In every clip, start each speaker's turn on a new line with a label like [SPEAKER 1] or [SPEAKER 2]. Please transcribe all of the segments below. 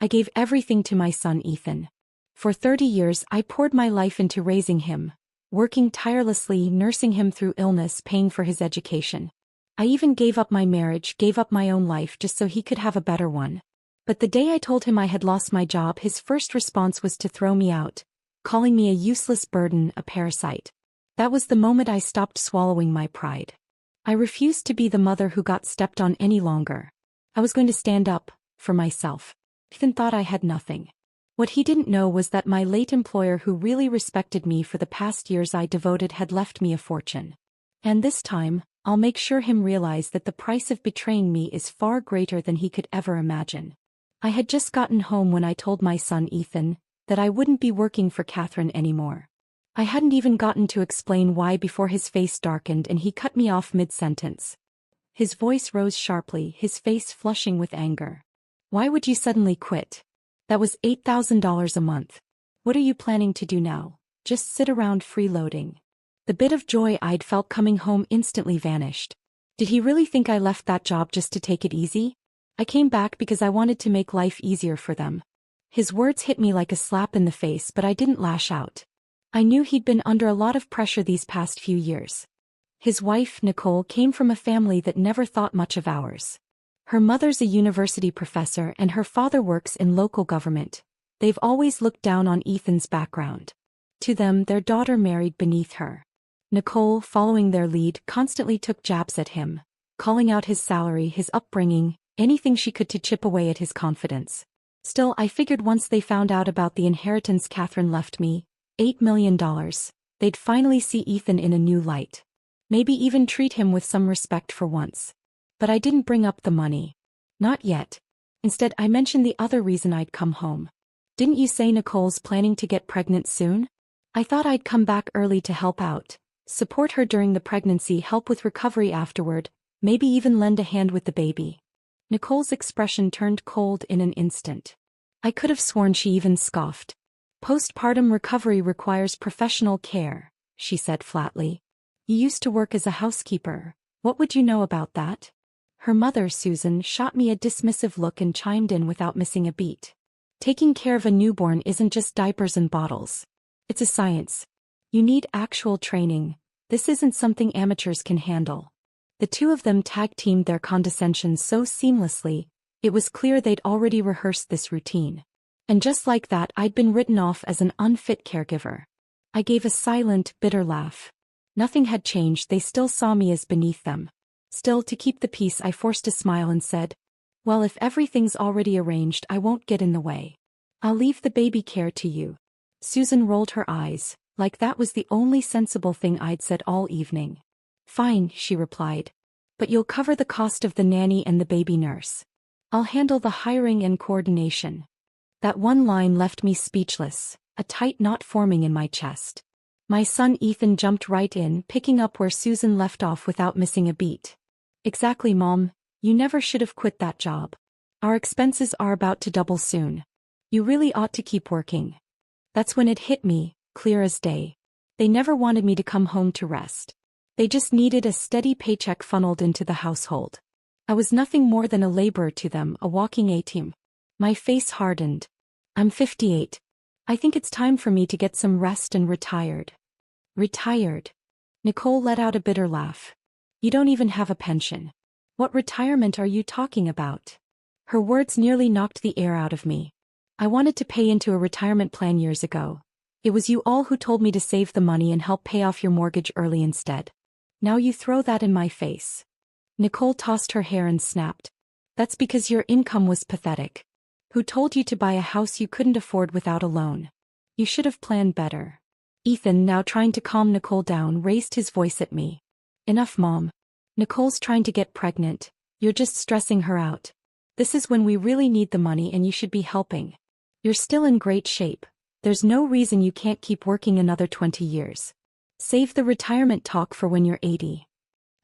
[SPEAKER 1] I gave everything to my son Ethan. For 30 years I poured my life into raising him, working tirelessly, nursing him through illness, paying for his education. I even gave up my marriage, gave up my own life just so he could have a better one. But the day I told him I had lost my job, his first response was to throw me out, calling me a useless burden, a parasite. That was the moment I stopped swallowing my pride. I refused to be the mother who got stepped on any longer. I was going to stand up for myself. Ethan thought I had nothing. What he didn't know was that my late employer, who really respected me for the past years I devoted, had left me a fortune. And this time, I'll make sure him realize that the price of betraying me is far greater than he could ever imagine. I had just gotten home when I told my son Ethan that I wouldn't be working for Catherine anymore. I hadn't even gotten to explain why before his face darkened and he cut me off mid-sentence. His voice rose sharply, his face flushing with anger. Why would you suddenly quit? That was $8,000 a month. What are you planning to do now? Just sit around freeloading? The bit of joy I'd felt coming home instantly vanished. Did he really think I left that job just to take it easy? I came back because I wanted to make life easier for them. His words hit me like a slap in the face, but I didn't lash out. I knew he'd been under a lot of pressure these past few years. His wife, Nicole, came from a family that never thought much of ours. Her mother's a university professor and her father works in local government. They've always looked down on Ethan's background. To them, their daughter married beneath her. Nicole, following their lead, constantly took jabs at him, calling out his salary, his upbringing, anything she could to chip away at his confidence. Still, I figured once they found out about the inheritance Catherine left me, $8 million, they'd finally see Ethan in a new light. Maybe even treat him with some respect for once. But I didn't bring up the money. Not yet. Instead, I mentioned the other reason I'd come home. Didn't you say Nicole's planning to get pregnant soon? I thought I'd come back early to help out, support her during the pregnancy, help with recovery afterward, maybe even lend a hand with the baby. Nicole's expression turned cold in an instant. I could have sworn she even scoffed. Postpartum recovery requires professional care, she said flatly. You used to work as a housekeeper. What would you know about that? Her mother, Susan, shot me a dismissive look and chimed in without missing a beat. Taking care of a newborn isn't just diapers and bottles. It's a science. You need actual training. This isn't something amateurs can handle. The two of them tag-teamed their condescension so seamlessly, it was clear they'd already rehearsed this routine. And just like that, I'd been written off as an unfit caregiver. I gave a silent, bitter laugh. Nothing had changed, they still saw me as beneath them. Still, to keep the peace, I forced a smile and said, well, if everything's already arranged, I won't get in the way. I'll leave the baby care to you. Susan rolled her eyes, like that was the only sensible thing I'd said all evening. Fine, she replied. But you'll cover the cost of the nanny and the baby nurse. I'll handle the hiring and coordination. That one line left me speechless, a tight knot forming in my chest. My son Ethan jumped right in, picking up where Susan left off without missing a beat. Exactly, Mom. You never should have quit that job. Our expenses are about to double soon. You really ought to keep working. That's when it hit me, clear as day. They never wanted me to come home to rest. They just needed a steady paycheck funneled into the household. I was nothing more than a laborer to them, a walking A-team. My face hardened. I'm 58. I think it's time for me to get some rest and retired. Retired? Nicole let out a bitter laugh. You don't even have a pension. What retirement are you talking about? Her words nearly knocked the air out of me. I wanted to pay into a retirement plan years ago. It was you all who told me to save the money and help pay off your mortgage early instead. Now you throw that in my face. Nicole tossed her hair and snapped. That's because your income was pathetic. Who told you to buy a house you couldn't afford without a loan? You should have planned better. Ethan, now trying to calm Nicole down, raised his voice at me. Enough, Mom. Nicole's trying to get pregnant. You're just stressing her out. This is when we really need the money and you should be helping. You're still in great shape. There's no reason you can't keep working another 20 years. Save the retirement talk for when you're 80.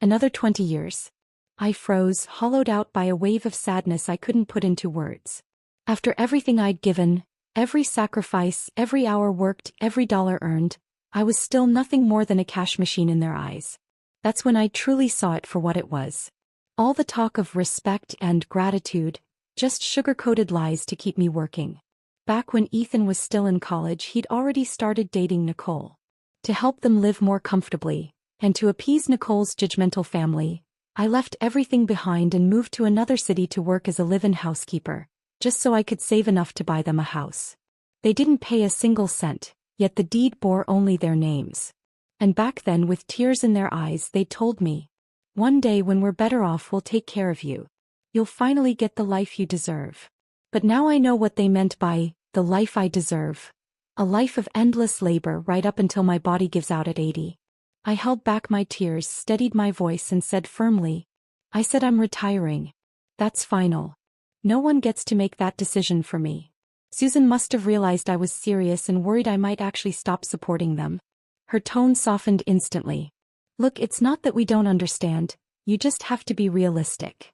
[SPEAKER 1] Another 20 years. I froze, hollowed out by a wave of sadness I couldn't put into words. After everything I'd given, every sacrifice, every hour worked, every dollar earned, I was still nothing more than a cash machine in their eyes. That's when I truly saw it for what it was. All the talk of respect and gratitude, Just sugar-coated lies to keep me working. Back when Ethan was still in college, he'd already started dating Nicole. To help them live more comfortably, and to appease Nicole's judgmental family, I left everything behind and moved to another city to work as a live-in housekeeper, just so I could save enough to buy them a house. They didn't pay a single cent, yet the deed bore only their names. And back then, with tears in their eyes, they told me, "One day when we're better off, we'll take care of you. You'll finally get the life you deserve." But now I know what they meant by the life I deserve. A life of endless labor right up until my body gives out at 80. I held back my tears, steadied my voice, and said firmly, "I said I'm retiring. That's final. No one gets to make that decision for me." Susan must have realized I was serious and worried I might actually stop supporting them. Her tone softened instantly. "Look, it's not that we don't understand, you just have to be realistic.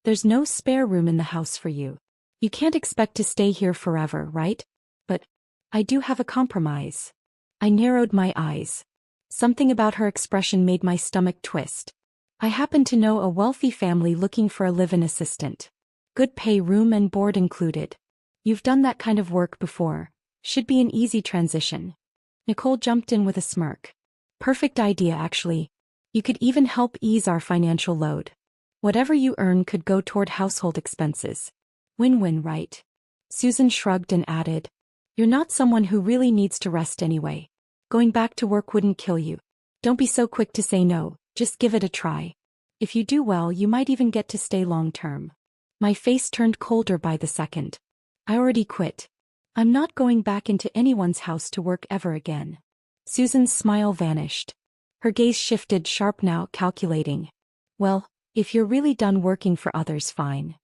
[SPEAKER 1] There's no spare room in the house for you. You can't expect to stay here forever, right? But I do have a compromise." I narrowed my eyes. Something about her expression made my stomach twist. "I happen to know a wealthy family looking for a live-in assistant. Good pay, room and board included. You've done that kind of work before. Should be an easy transition." Nicole jumped in with a smirk. "Perfect idea, actually. You could even help ease our financial load. Whatever you earn could go toward household expenses. Win-win, right?" Susan shrugged and added, "You're not someone who really needs to rest anyway. Going back to work wouldn't kill you. Don't be so quick to say no, just give it a try. If you do well, you might even get to stay long-term." My face turned colder by the second. "I already quit. I'm not going back into anyone's house to work ever again." Susan's smile vanished. Her gaze shifted, sharp now, calculating. "Well, if you're really done working for others, fine."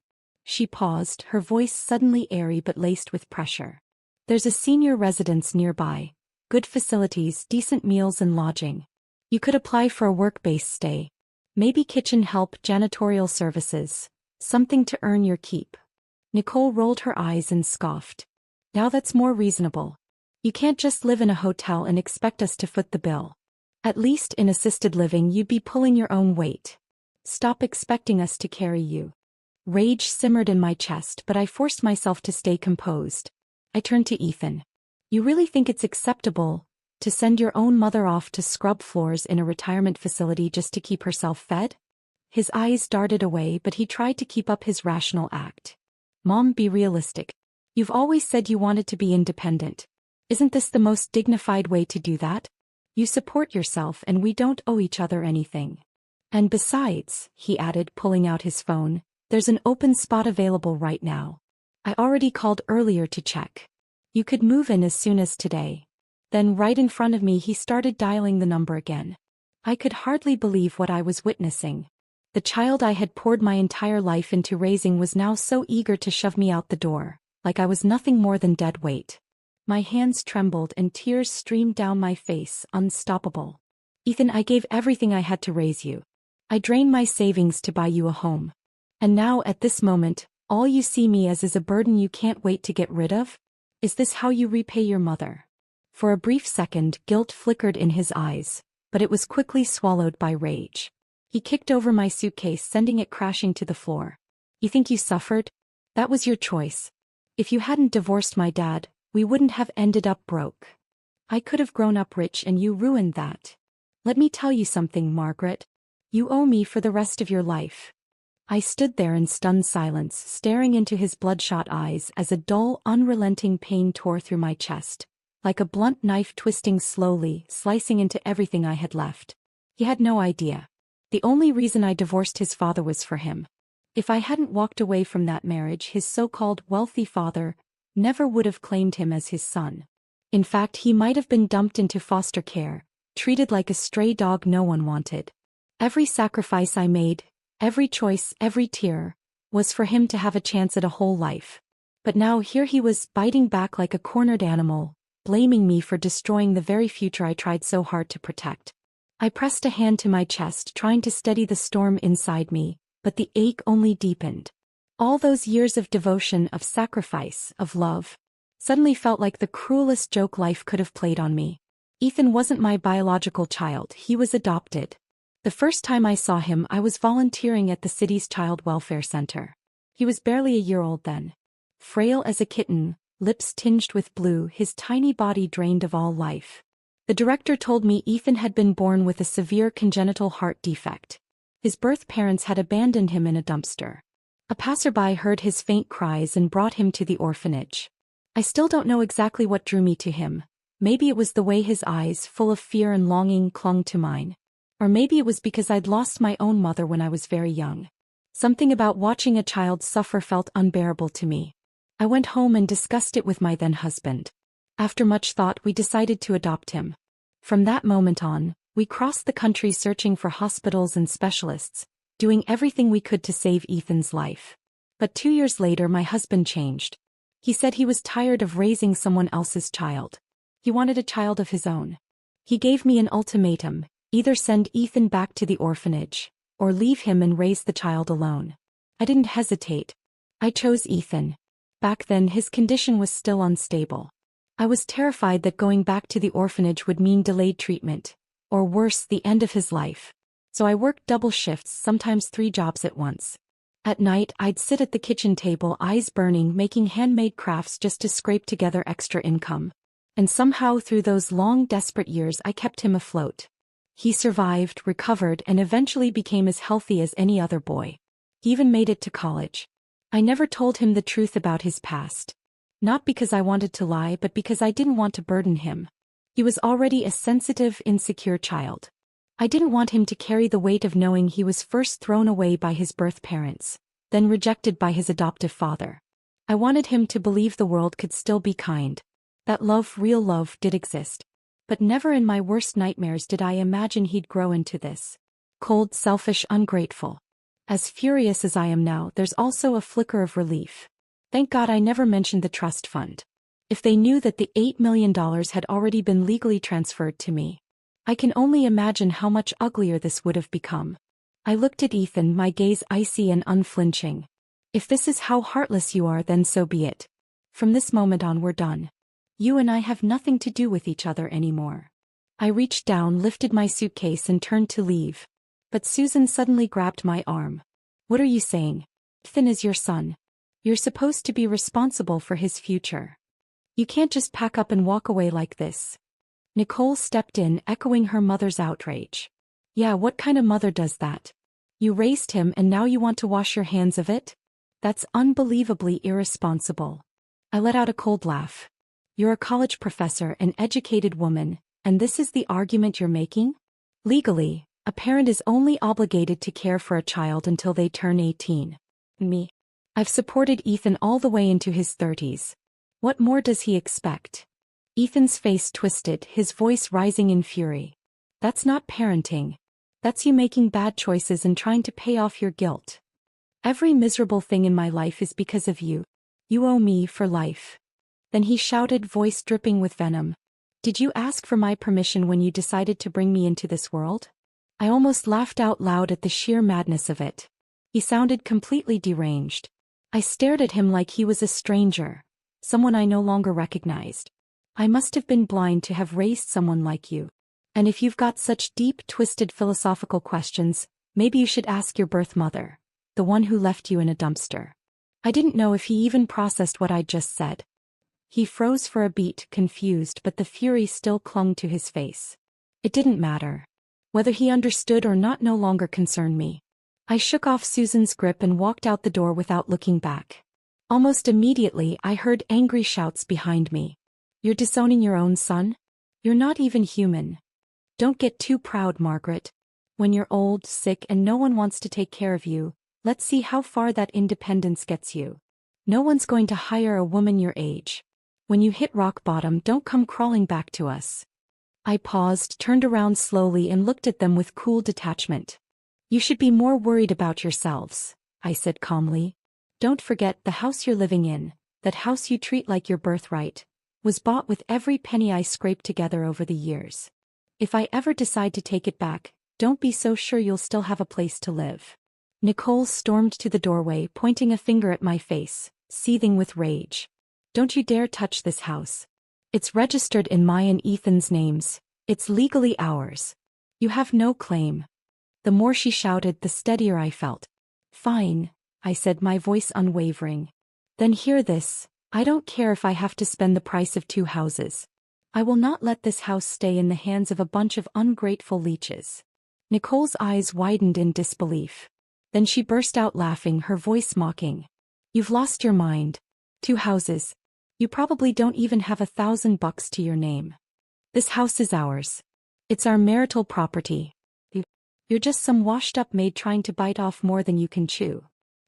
[SPEAKER 1] She paused, her voice suddenly airy but laced with pressure. "There's a senior residence nearby. Good facilities, decent meals and lodging. You could apply for a work-based stay. Maybe kitchen help, janitorial services. Something to earn your keep." Nicole rolled her eyes and scoffed. "Now that's more reasonable. You can't just live in a hotel and expect us to foot the bill. At least in assisted living you'd be pulling your own weight. Stop expecting us to carry you." Rage simmered in my chest, but I forced myself to stay composed. I turned to Ethan. "You really think it's acceptable to send your own mother off to scrub floors in a retirement facility just to keep herself fed?" His eyes darted away, but he tried to keep up his rational act. "Mom, be realistic. You've always said you wanted to be independent. Isn't this the most dignified way to do that? You support yourself and we don't owe each other anything. And besides," he added, pulling out his phone, "there's an open spot available right now. I already called earlier to check. You could move in as soon as today." Then right in front of me he started dialing the number again. I could hardly believe what I was witnessing. The child I had poured my entire life into raising was now so eager to shove me out the door, like I was nothing more than dead weight. My hands trembled and tears streamed down my face, unstoppable. "Ethan, I gave everything I had to raise you. I drained my savings to buy you a home. And now, at this moment, all you see me as is a burden you can't wait to get rid of? Is this how you repay your mother?" For a brief second, guilt flickered in his eyes, but it was quickly swallowed by rage. He kicked over my suitcase, sending it crashing to the floor. "You think you suffered? That was your choice. If you hadn't divorced my dad, we wouldn't have ended up broke. I could have grown up rich and you ruined that. Let me tell you something, Margaret. You owe me for the rest of your life." I stood there in stunned silence, staring into his bloodshot eyes as a dull, unrelenting pain tore through my chest, like a blunt knife twisting slowly, slicing into everything I had left. He had no idea. The only reason I divorced his father was for him. If I hadn't walked away from that marriage, his so-called wealthy father never would have claimed him as his son. In fact, he might have been dumped into foster care, treated like a stray dog no one wanted. Every sacrifice I made, every choice, every tear, was for him to have a chance at a whole life. But now here he was, biting back like a cornered animal, blaming me for destroying the very future I tried so hard to protect. I pressed a hand to my chest, trying to steady the storm inside me, but the ache only deepened. All those years of devotion, of sacrifice, of love, suddenly felt like the cruelest joke life could have played on me. Ethan wasn't my biological child, he was adopted. The first time I saw him, I was volunteering at the city's child welfare center. He was barely a year old then. Frail as a kitten, lips tinged with blue, his tiny body drained of all life. The director told me Ethan had been born with a severe congenital heart defect. His birth parents had abandoned him in a dumpster. A passerby heard his faint cries and brought him to the orphanage. I still don't know exactly what drew me to him. Maybe it was the way his eyes, full of fear and longing, clung to mine. Or maybe it was because I'd lost my own mother when I was very young. Something about watching a child suffer felt unbearable to me. I went home and discussed it with my then husband. After much thought, we decided to adopt him. From that moment on, we crossed the country searching for hospitals and specialists, doing everything we could to save Ethan's life. But 2 years later, my husband changed. He said he was tired of raising someone else's child. He wanted a child of his own. He gave me an ultimatum: either send Ethan back to the orphanage, or leave him and raise the child alone. I didn't hesitate. I chose Ethan. Back then his condition was still unstable. I was terrified that going back to the orphanage would mean delayed treatment, or worse, the end of his life. So I worked double shifts, sometimes 3 jobs at once. At night I'd sit at the kitchen table, eyes burning, making handmade crafts just to scrape together extra income. And somehow through those long, desperate years I kept him afloat. He survived, recovered, and eventually became as healthy as any other boy. He even made it to college. I never told him the truth about his past. Not because I wanted to lie, but because I didn't want to burden him. He was already a sensitive, insecure child. I didn't want him to carry the weight of knowing he was first thrown away by his birth parents, then rejected by his adoptive father. I wanted him to believe the world could still be kind. That love, real love, did exist. But never in my worst nightmares did I imagine he'd grow into this. Cold, selfish, ungrateful. As furious as I am now, there's also a flicker of relief. Thank God I never mentioned the trust fund. If they knew that the $8 million had already been legally transferred to me, I can only imagine how much uglier this would have become. I looked at Ethan, my gaze icy and unflinching. If this is how heartless you are, then so be it. From this moment on, we're done. You and I have nothing to do with each other anymore. I reached down, lifted my suitcase and turned to leave. But Susan suddenly grabbed my arm. What are you saying? Ethan is your son. You're supposed to be responsible for his future. You can't just pack up and walk away like this. Nicole stepped in, echoing her mother's outrage. Yeah, what kind of mother does that? You raised him and now you want to wash your hands of it? That's unbelievably irresponsible. I let out a cold laugh. You're a college professor, an educated woman, and this is the argument you're making? Legally, a parent is only obligated to care for a child until they turn 18. Me. I've supported Ethan all the way into his 30s. What more does he expect? Ethan's face twisted, his voice rising in fury. That's not parenting. That's you making bad choices and trying to pay off your guilt. Every miserable thing in my life is because of you. You owe me for life. Then he shouted, voice dripping with venom. Did you ask for my permission when you decided to bring me into this world? I almost laughed out loud at the sheer madness of it. He sounded completely deranged. I stared at him like he was a stranger, someone I no longer recognized. I must have been blind to have raised someone like you. And if you've got such deep, twisted philosophical questions, maybe you should ask your birth mother, the one who left you in a dumpster. I didn't know if he even processed what I'd just said. He froze for a beat, confused, but the fury still clung to his face. It didn't matter. Whether he understood or not no longer concerned me. I shook off Susan's grip and walked out the door without looking back. Almost immediately I heard angry shouts behind me. You're disowning your own son? You're not even human. Don't get too proud, Margaret. When you're old, sick, and no one wants to take care of you, let's see how far that independence gets you. No one's going to hire a woman your age. When you hit rock bottom, don't come crawling back to us. I paused, turned around slowly and looked at them with cool detachment. You should be more worried about yourselves, I said calmly. Don't forget the house you're living in, that house you treat like your birthright, was bought with every penny I scraped together over the years. If I ever decide to take it back, don't be so sure you'll still have a place to live. Nicole stormed to the doorway, pointing a finger at my face, seething with rage. Don't you dare touch this house. It's registered in my and Ethan's names. It's legally ours. You have no claim. The more she shouted, the steadier I felt. Fine. I said, my voice unwavering. Then hear this. I don't care if I have to spend the price of 2 houses. I will not let this house stay in the hands of a bunch of ungrateful leeches. Nicole's eyes widened in disbelief. Then she burst out laughing, her voice mocking. You've lost your mind. 2 houses. You probably don't even have $1,000 to your name. This house is ours. It's our marital property. You're just some washed-up maid trying to bite off more than you can chew.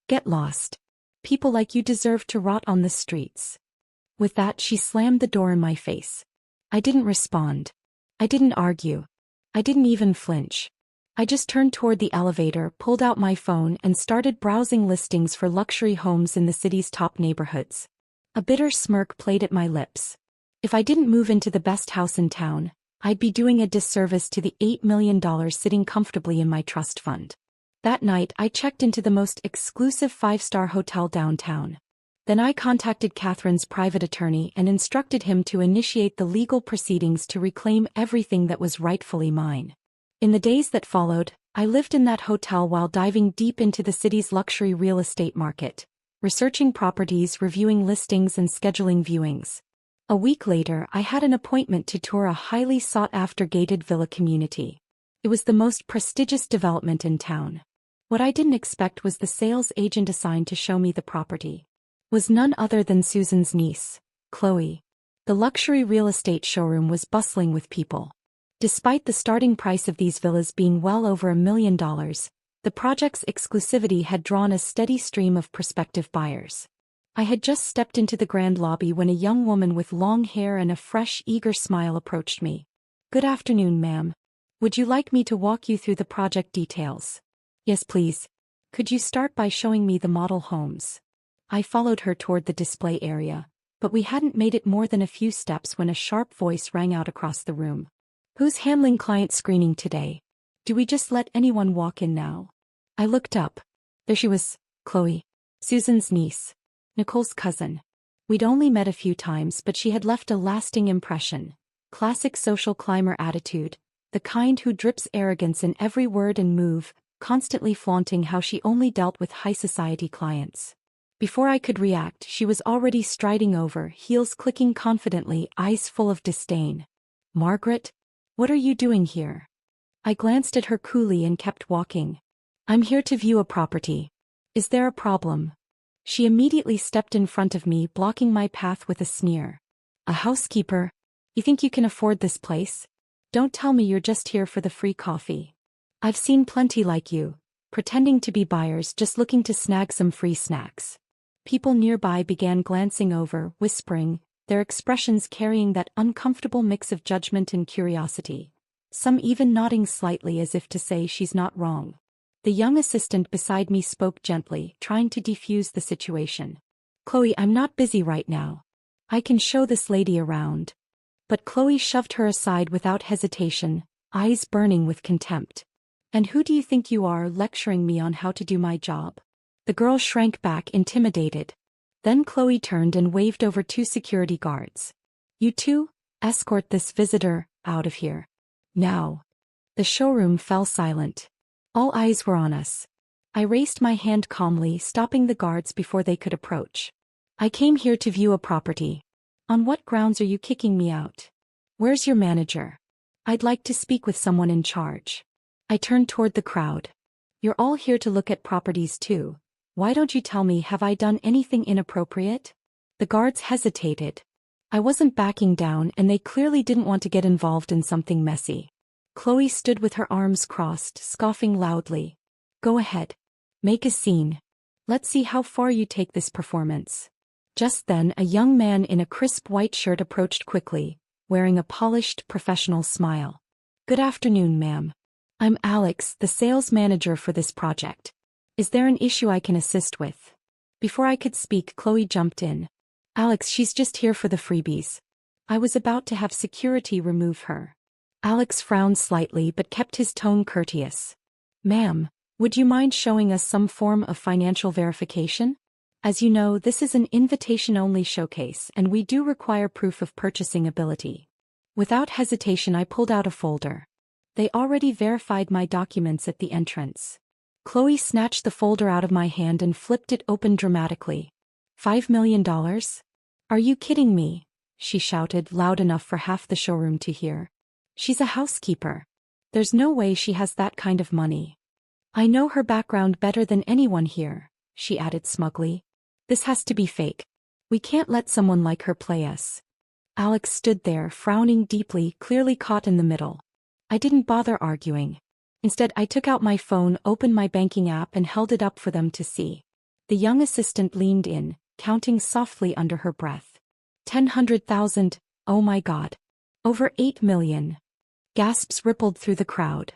[SPEAKER 1] Get lost. People like you deserve to rot on the streets. With that, she slammed the door in my face. I didn't respond. I didn't argue. I didn't even flinch. I just turned toward the elevator, pulled out my phone, and started browsing listings for luxury homes in the city's top neighborhoods. A bitter smirk played at my lips. If I didn't move into the best house in town, I'd be doing a disservice to the $8 million sitting comfortably in my trust fund. That night, I checked into the most exclusive 5-star hotel downtown. Then I contacted Catherine's private attorney and instructed him to initiate the legal proceedings to reclaim everything that was rightfully mine. In the days that followed, I lived in that hotel while diving deep into the city's luxury real estate market, researching properties, reviewing listings, and scheduling viewings. A week later, I had an appointment to tour a highly sought-after gated villa community. It was the most prestigious development in town. What I didn't expect was the sales agent assigned to show me the property was none other than Susan's niece, Chloe. The luxury real estate showroom was bustling with people. Despite the starting price of these villas being well over $1 million, the project's exclusivity had drawn a steady stream of prospective buyers. I had just stepped into the grand lobby when a young woman with long hair and a fresh, eager smile approached me. Good afternoon, ma'am. Would you like me to walk you through the project details? Yes, please. Could you start by showing me the model homes? I followed her toward the display area, but we hadn't made it more than a few steps when a sharp voice rang out across the room. Who's handling client screening today? Do we just let anyone walk in now? I looked up. There she was, Chloe, Susan's niece, Nicole's cousin. We'd only met a few times, but she had left a lasting impression. Classic social climber attitude, the kind who drips arrogance in every word and move, constantly flaunting how she only dealt with high society clients. Before I could react, she was already striding over, heels clicking confidently, eyes full of disdain. Margaret? What are you doing here? I glanced at her coolly and kept walking. I'm here to view a property. Is there a problem? She immediately stepped in front of me, blocking my path with a sneer. A housekeeper? You think you can afford this place? Don't tell me you're just here for the free coffee. I've seen plenty like you, pretending to be buyers just looking to snag some free snacks. People nearby began glancing over, whispering, their expressions carrying that uncomfortable mix of judgment and curiosity. Some even nodding slightly as if to say she's not wrong. The young assistant beside me spoke gently, trying to defuse the situation. Chloe, I'm not busy right now. I can show this lady around. But Chloe shoved her aside without hesitation, eyes burning with contempt. And who do you think you are, lecturing me on how to do my job? The girl shrank back, intimidated. Then Chloe turned and waved over 2 security guards. You two, escort this visitor out of here. Now. The showroom fell silent. All eyes were on us. I raised my hand calmly, stopping the guards before they could approach. I came here to view a property. On what grounds are you kicking me out? Where's your manager? I'd like to speak with someone in charge. I turned toward the crowd. You're all here to look at properties too. Why don't you tell me, have I done anything inappropriate? The guards hesitated. I wasn't backing down, and they clearly didn't want to get involved in something messy. Chloe stood with her arms crossed, scoffing loudly. Go ahead. Make a scene. Let's see how far you take this performance. Just then, a young man in a crisp white shirt approached quickly, wearing a polished, professional smile. Good afternoon, ma'am. I'm Alex, the sales manager for this project. Is there an issue I can assist with? Before I could speak, Chloe jumped in. Alex, she's just here for the freebies. I was about to have security remove her. Alex frowned slightly but kept his tone courteous. Ma'am, would you mind showing us some form of financial verification? As you know, this is an invitation-only showcase, and we do require proof of purchasing ability. Without hesitation, I pulled out a folder. They already verified my documents at the entrance. Chloe snatched the folder out of my hand and flipped it open dramatically. $5 million? Are you kidding me? She shouted loud enough for half the showroom to hear. She's a housekeeper. There's no way she has that kind of money. I know her background better than anyone here, she added smugly. This has to be fake. We can't let someone like her play us. Alex stood there, frowning deeply, clearly caught in the middle. I didn't bother arguing. Instead, I took out my phone, opened my banking app, and held it up for them to see. The young assistant leaned in, counting softly under her breath. 100,000, oh my God. Over 8 million. Gasps rippled through the crowd.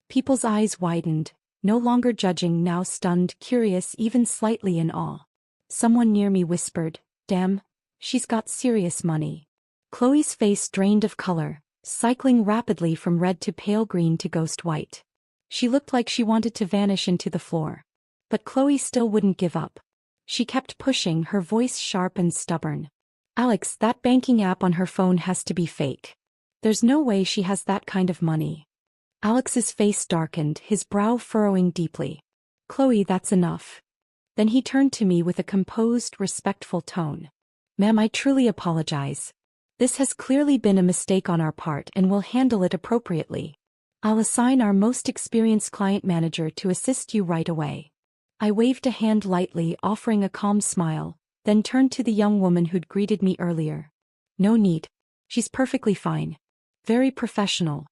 [SPEAKER 1] People's eyes widened, no longer judging, now stunned, curious, even slightly in awe. Someone near me whispered, "Damn, she's got serious money." Chloe's face drained of color, cycling rapidly from red to pale green to ghost white. She looked like she wanted to vanish into the floor. But Chloe still wouldn't give up. She kept pushing, her voice sharp and stubborn. "Alex, that banking app on her phone has to be fake. There's no way she has that kind of money." Alex's face darkened, his brow furrowing deeply. "Chloe, that's enough." Then he turned to me with a composed, respectful tone. "Ma'am, I truly apologize. This has clearly been a mistake on our part and we'll handle it appropriately. I'll assign our most experienced client manager to assist you right away." I waved a hand lightly, offering a calm smile, then turned to the young woman who'd greeted me earlier. "No need. She's perfectly fine. Very professional.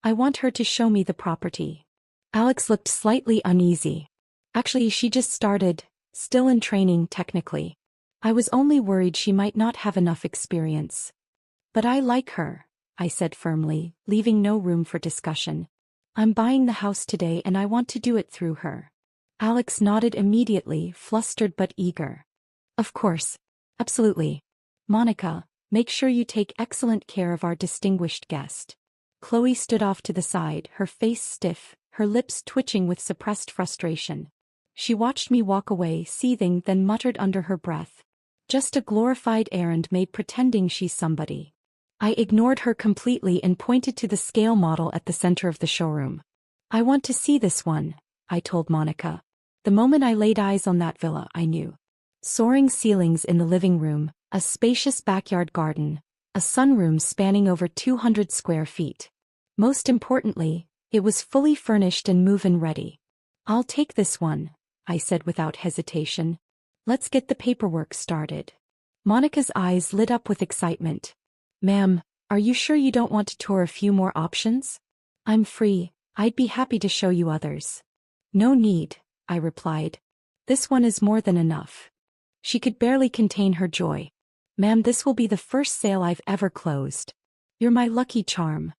[SPEAKER 1] I want her to show me the property." Alex looked slightly uneasy. "Actually, she just started, still in training technically. I was only worried she might not have enough experience." "But I like her," I said firmly, leaving no room for discussion. "I'm buying the house today and I want to do it through her." Alex nodded immediately, flustered but eager. "Of course. Absolutely. Monica, make sure you take excellent care of our distinguished guest." Chloe stood off to the side, her face stiff, her lips twitching with suppressed frustration. She watched me walk away, seething, then muttered under her breath, "Just a glorified errand maid pretending she's somebody." I ignored her completely and pointed to the scale model at the center of the showroom. "I want to see this one," I told Monica. The moment I laid eyes on that villa, I knew. Soaring ceilings in the living room, a spacious backyard garden, a sunroom spanning over 200 square feet. Most importantly, it was fully furnished and move-in ready. "I'll take this one," I said without hesitation. "Let's get the paperwork started." Monica's eyes lit up with excitement. "Ma'am, are you sure you don't want to tour a few more options?" "I'm free. I'd be happy to show you others." "No need," I replied. "This one is more than enough." She could barely contain her joy. "Ma'am, this will be the first sale I've ever closed. You're my lucky charm."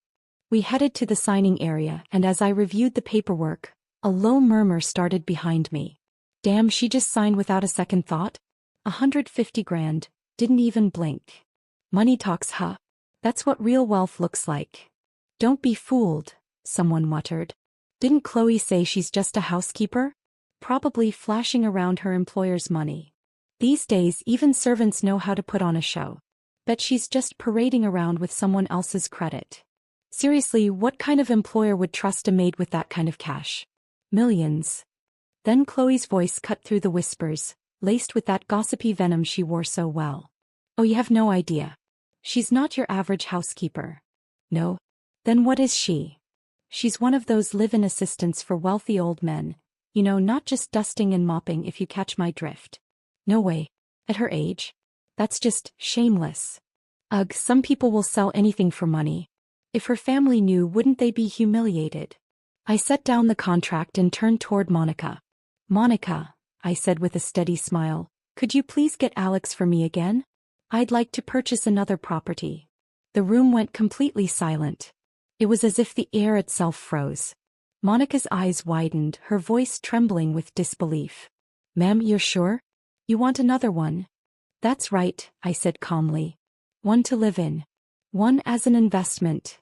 [SPEAKER 1] We headed to the signing area, and as I reviewed the paperwork, a low murmur started behind me. "Damn, she just signed without a second thought? 150 grand, didn't even blink. Money talks, huh? That's what real wealth looks like." "Don't be fooled," someone muttered. "Didn't Chloe say she's just a housekeeper? Probably flashing around her employer's money. These days even servants know how to put on a show. Bet she's just parading around with someone else's credit. Seriously, what kind of employer would trust a maid with that kind of cash? Millions." Then Chloe's voice cut through the whispers, laced with that gossipy venom she wore so well. "Oh, you have no idea. She's not your average housekeeper." "No? Then what is she?" "She's one of those live-in assistants for wealthy old men. You know, not just dusting and mopping, if you catch my drift." "No way. At her age? That's just shameless." "Ugh, some people will sell anything for money. If her family knew, wouldn't they be humiliated?" I set down the contract and turned toward Monica. "Monica," I said with a steady smile, "could you please get Alex for me again? I'd like to purchase another property." The room went completely silent. It was as if the air itself froze. Monica's eyes widened, her voice trembling with disbelief. "Ma'am, you're sure? You want another one?" "That's right," I said calmly. "One to live in. One as an investment."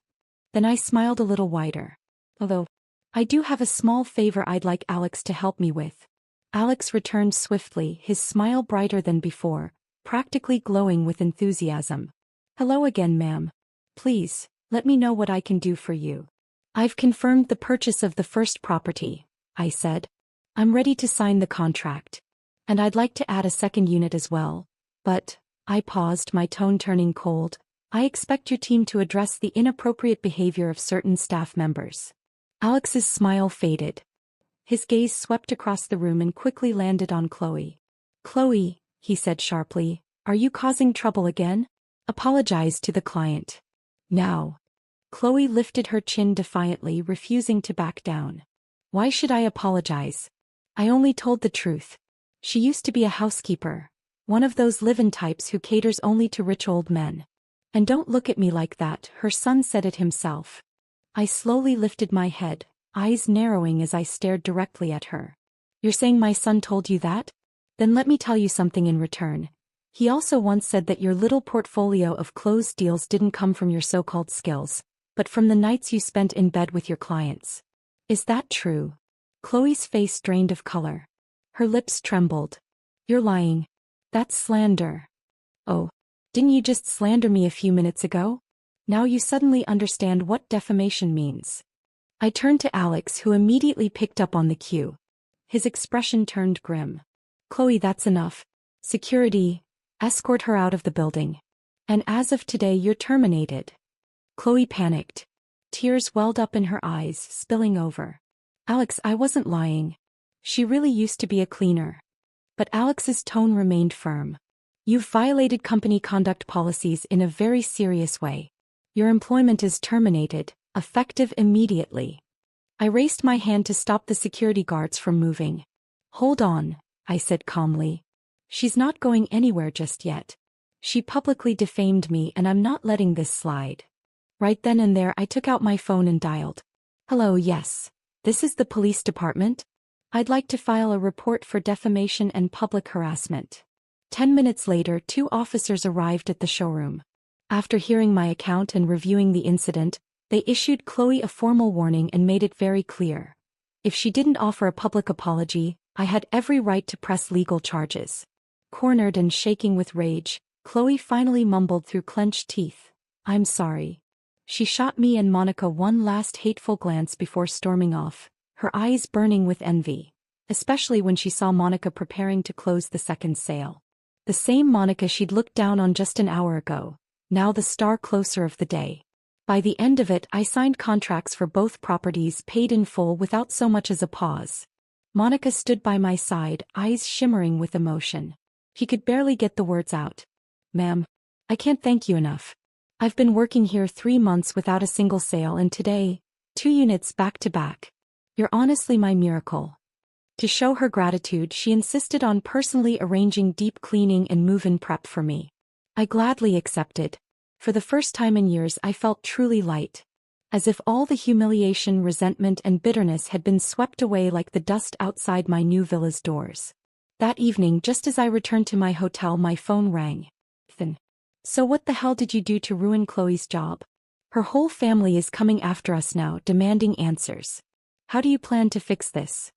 [SPEAKER 1] Then I smiled a little wider. "Although, I do have a small favor I'd like Alex to help me with." Alex returned swiftly, his smile brighter than before, practically glowing with enthusiasm. "Hello again, ma'am. Please, let me know what I can do for you." "I've confirmed the purchase of the first property," I said. I'm ready to sign the contract. And I'd like to add a second unit as well. But, I paused, my tone turning cold. I expect your team to address the inappropriate behavior of certain staff members. Alex's smile faded. His gaze swept across the room and quickly landed on Chloe. Chloe, he said sharply, are you causing trouble again? Apologize to the client. Now. Chloe lifted her chin defiantly, refusing to back down. Why should I apologize? I only told the truth. She used to be a housekeeper. One of those live-in types who caters only to rich old men. And don't look at me like that, her son said it himself. I slowly lifted my head, eyes narrowing as I stared directly at her. You're saying my son told you that? Then let me tell you something in return. He also once said that your little portfolio of closed deals didn't come from your so-called skills, but from the nights you spent in bed with your clients. Is that true? Chloe's face drained of color. Her lips trembled. You're lying. That's slander. Oh, didn't you just slander me a few minutes ago? Now you suddenly understand what defamation means. I turned to Alex, who immediately picked up on the cue. His expression turned grim. Chloe, that's enough. Security, escort her out of the building. And as of today, you're terminated. Chloe panicked. Tears welled up in her eyes, spilling over. Alex, I wasn't lying. She really used to be a cleaner. But Alex's tone remained firm. You've violated company conduct policies in a very serious way. Your employment is terminated, effective immediately. I raised my hand to stop the security guards from moving. Hold on, I said calmly. She's not going anywhere just yet. She publicly defamed me and I'm not letting this slide. Right then and there I took out my phone and dialed. Hello, yes. This is the police department. I'd like to file a report for defamation and public harassment. 10 minutes later, 2 officers arrived at the showroom. After hearing my account and reviewing the incident, they issued Chloe a formal warning and made it very clear. If she didn't offer a public apology, I had every right to press legal charges. Cornered and shaking with rage, Chloe finally mumbled through clenched teeth, I'm sorry. She shot me and Monica one last hateful glance before storming off, her eyes burning with envy, especially when she saw Monica preparing to close the second sale. The same Monica she'd looked down on just an hour ago, now the star closer of the day. By the end of it, I signed contracts for both properties, paid in full without so much as a pause. Monica stood by my side, eyes shimmering with emotion. He could barely get the words out. Ma'am, I can't thank you enough. I've been working here 3 months without a single sale and today, 2 units back to back. You're honestly my miracle. To show her gratitude, she insisted on personally arranging deep cleaning and move-in prep for me. I gladly accepted. For the first time in years I felt truly light. As if all the humiliation, resentment and bitterness had been swept away like the dust outside my new villa's doors. That evening, just as I returned to my hotel, my phone rang. Ethan. So what the hell did you do to ruin Chloe's job? Her whole family is coming after us now, demanding answers. How do you plan to fix this?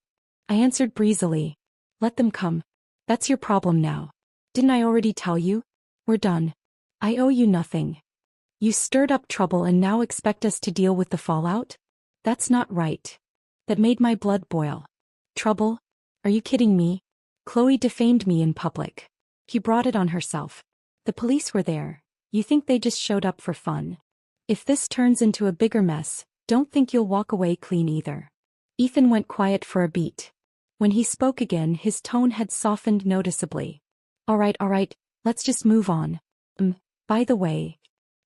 [SPEAKER 1] I answered breezily. Let them come. That's your problem now. Didn't I already tell you? We're done. I owe you nothing. You stirred up trouble and now expect us to deal with the fallout? That's not right. That made my blood boil. Trouble? Are you kidding me? Chloe defamed me in public. She brought it on herself. The police were there. You think they just showed up for fun? If this turns into a bigger mess, don't think you'll walk away clean either. Ethan went quiet for a beat. When he spoke again, his tone had softened noticeably. All right, let's just move on. By the way.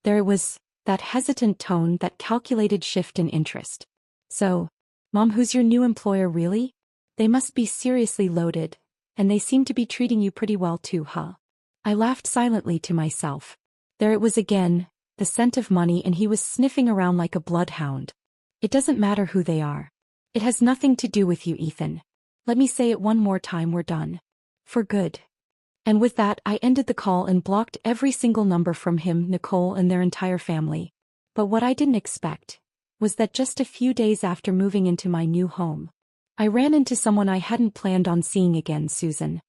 [SPEAKER 1] There was that hesitant tone, that calculated shift in interest. So, Mom, who's your new employer really? They must be seriously loaded, and they seem to be treating you pretty well too, huh? I laughed silently to myself. There it was again, the scent of money, and he was sniffing around like a bloodhound. It doesn't matter who they are. It has nothing to do with you, Ethan. Let me say it one more time, we're done. For good. And with that, I ended the call and blocked every single number from him, Nicole, and their entire family. But what I didn't expect was that just a few days after moving into my new home, I ran into someone I hadn't planned on seeing again, Susan.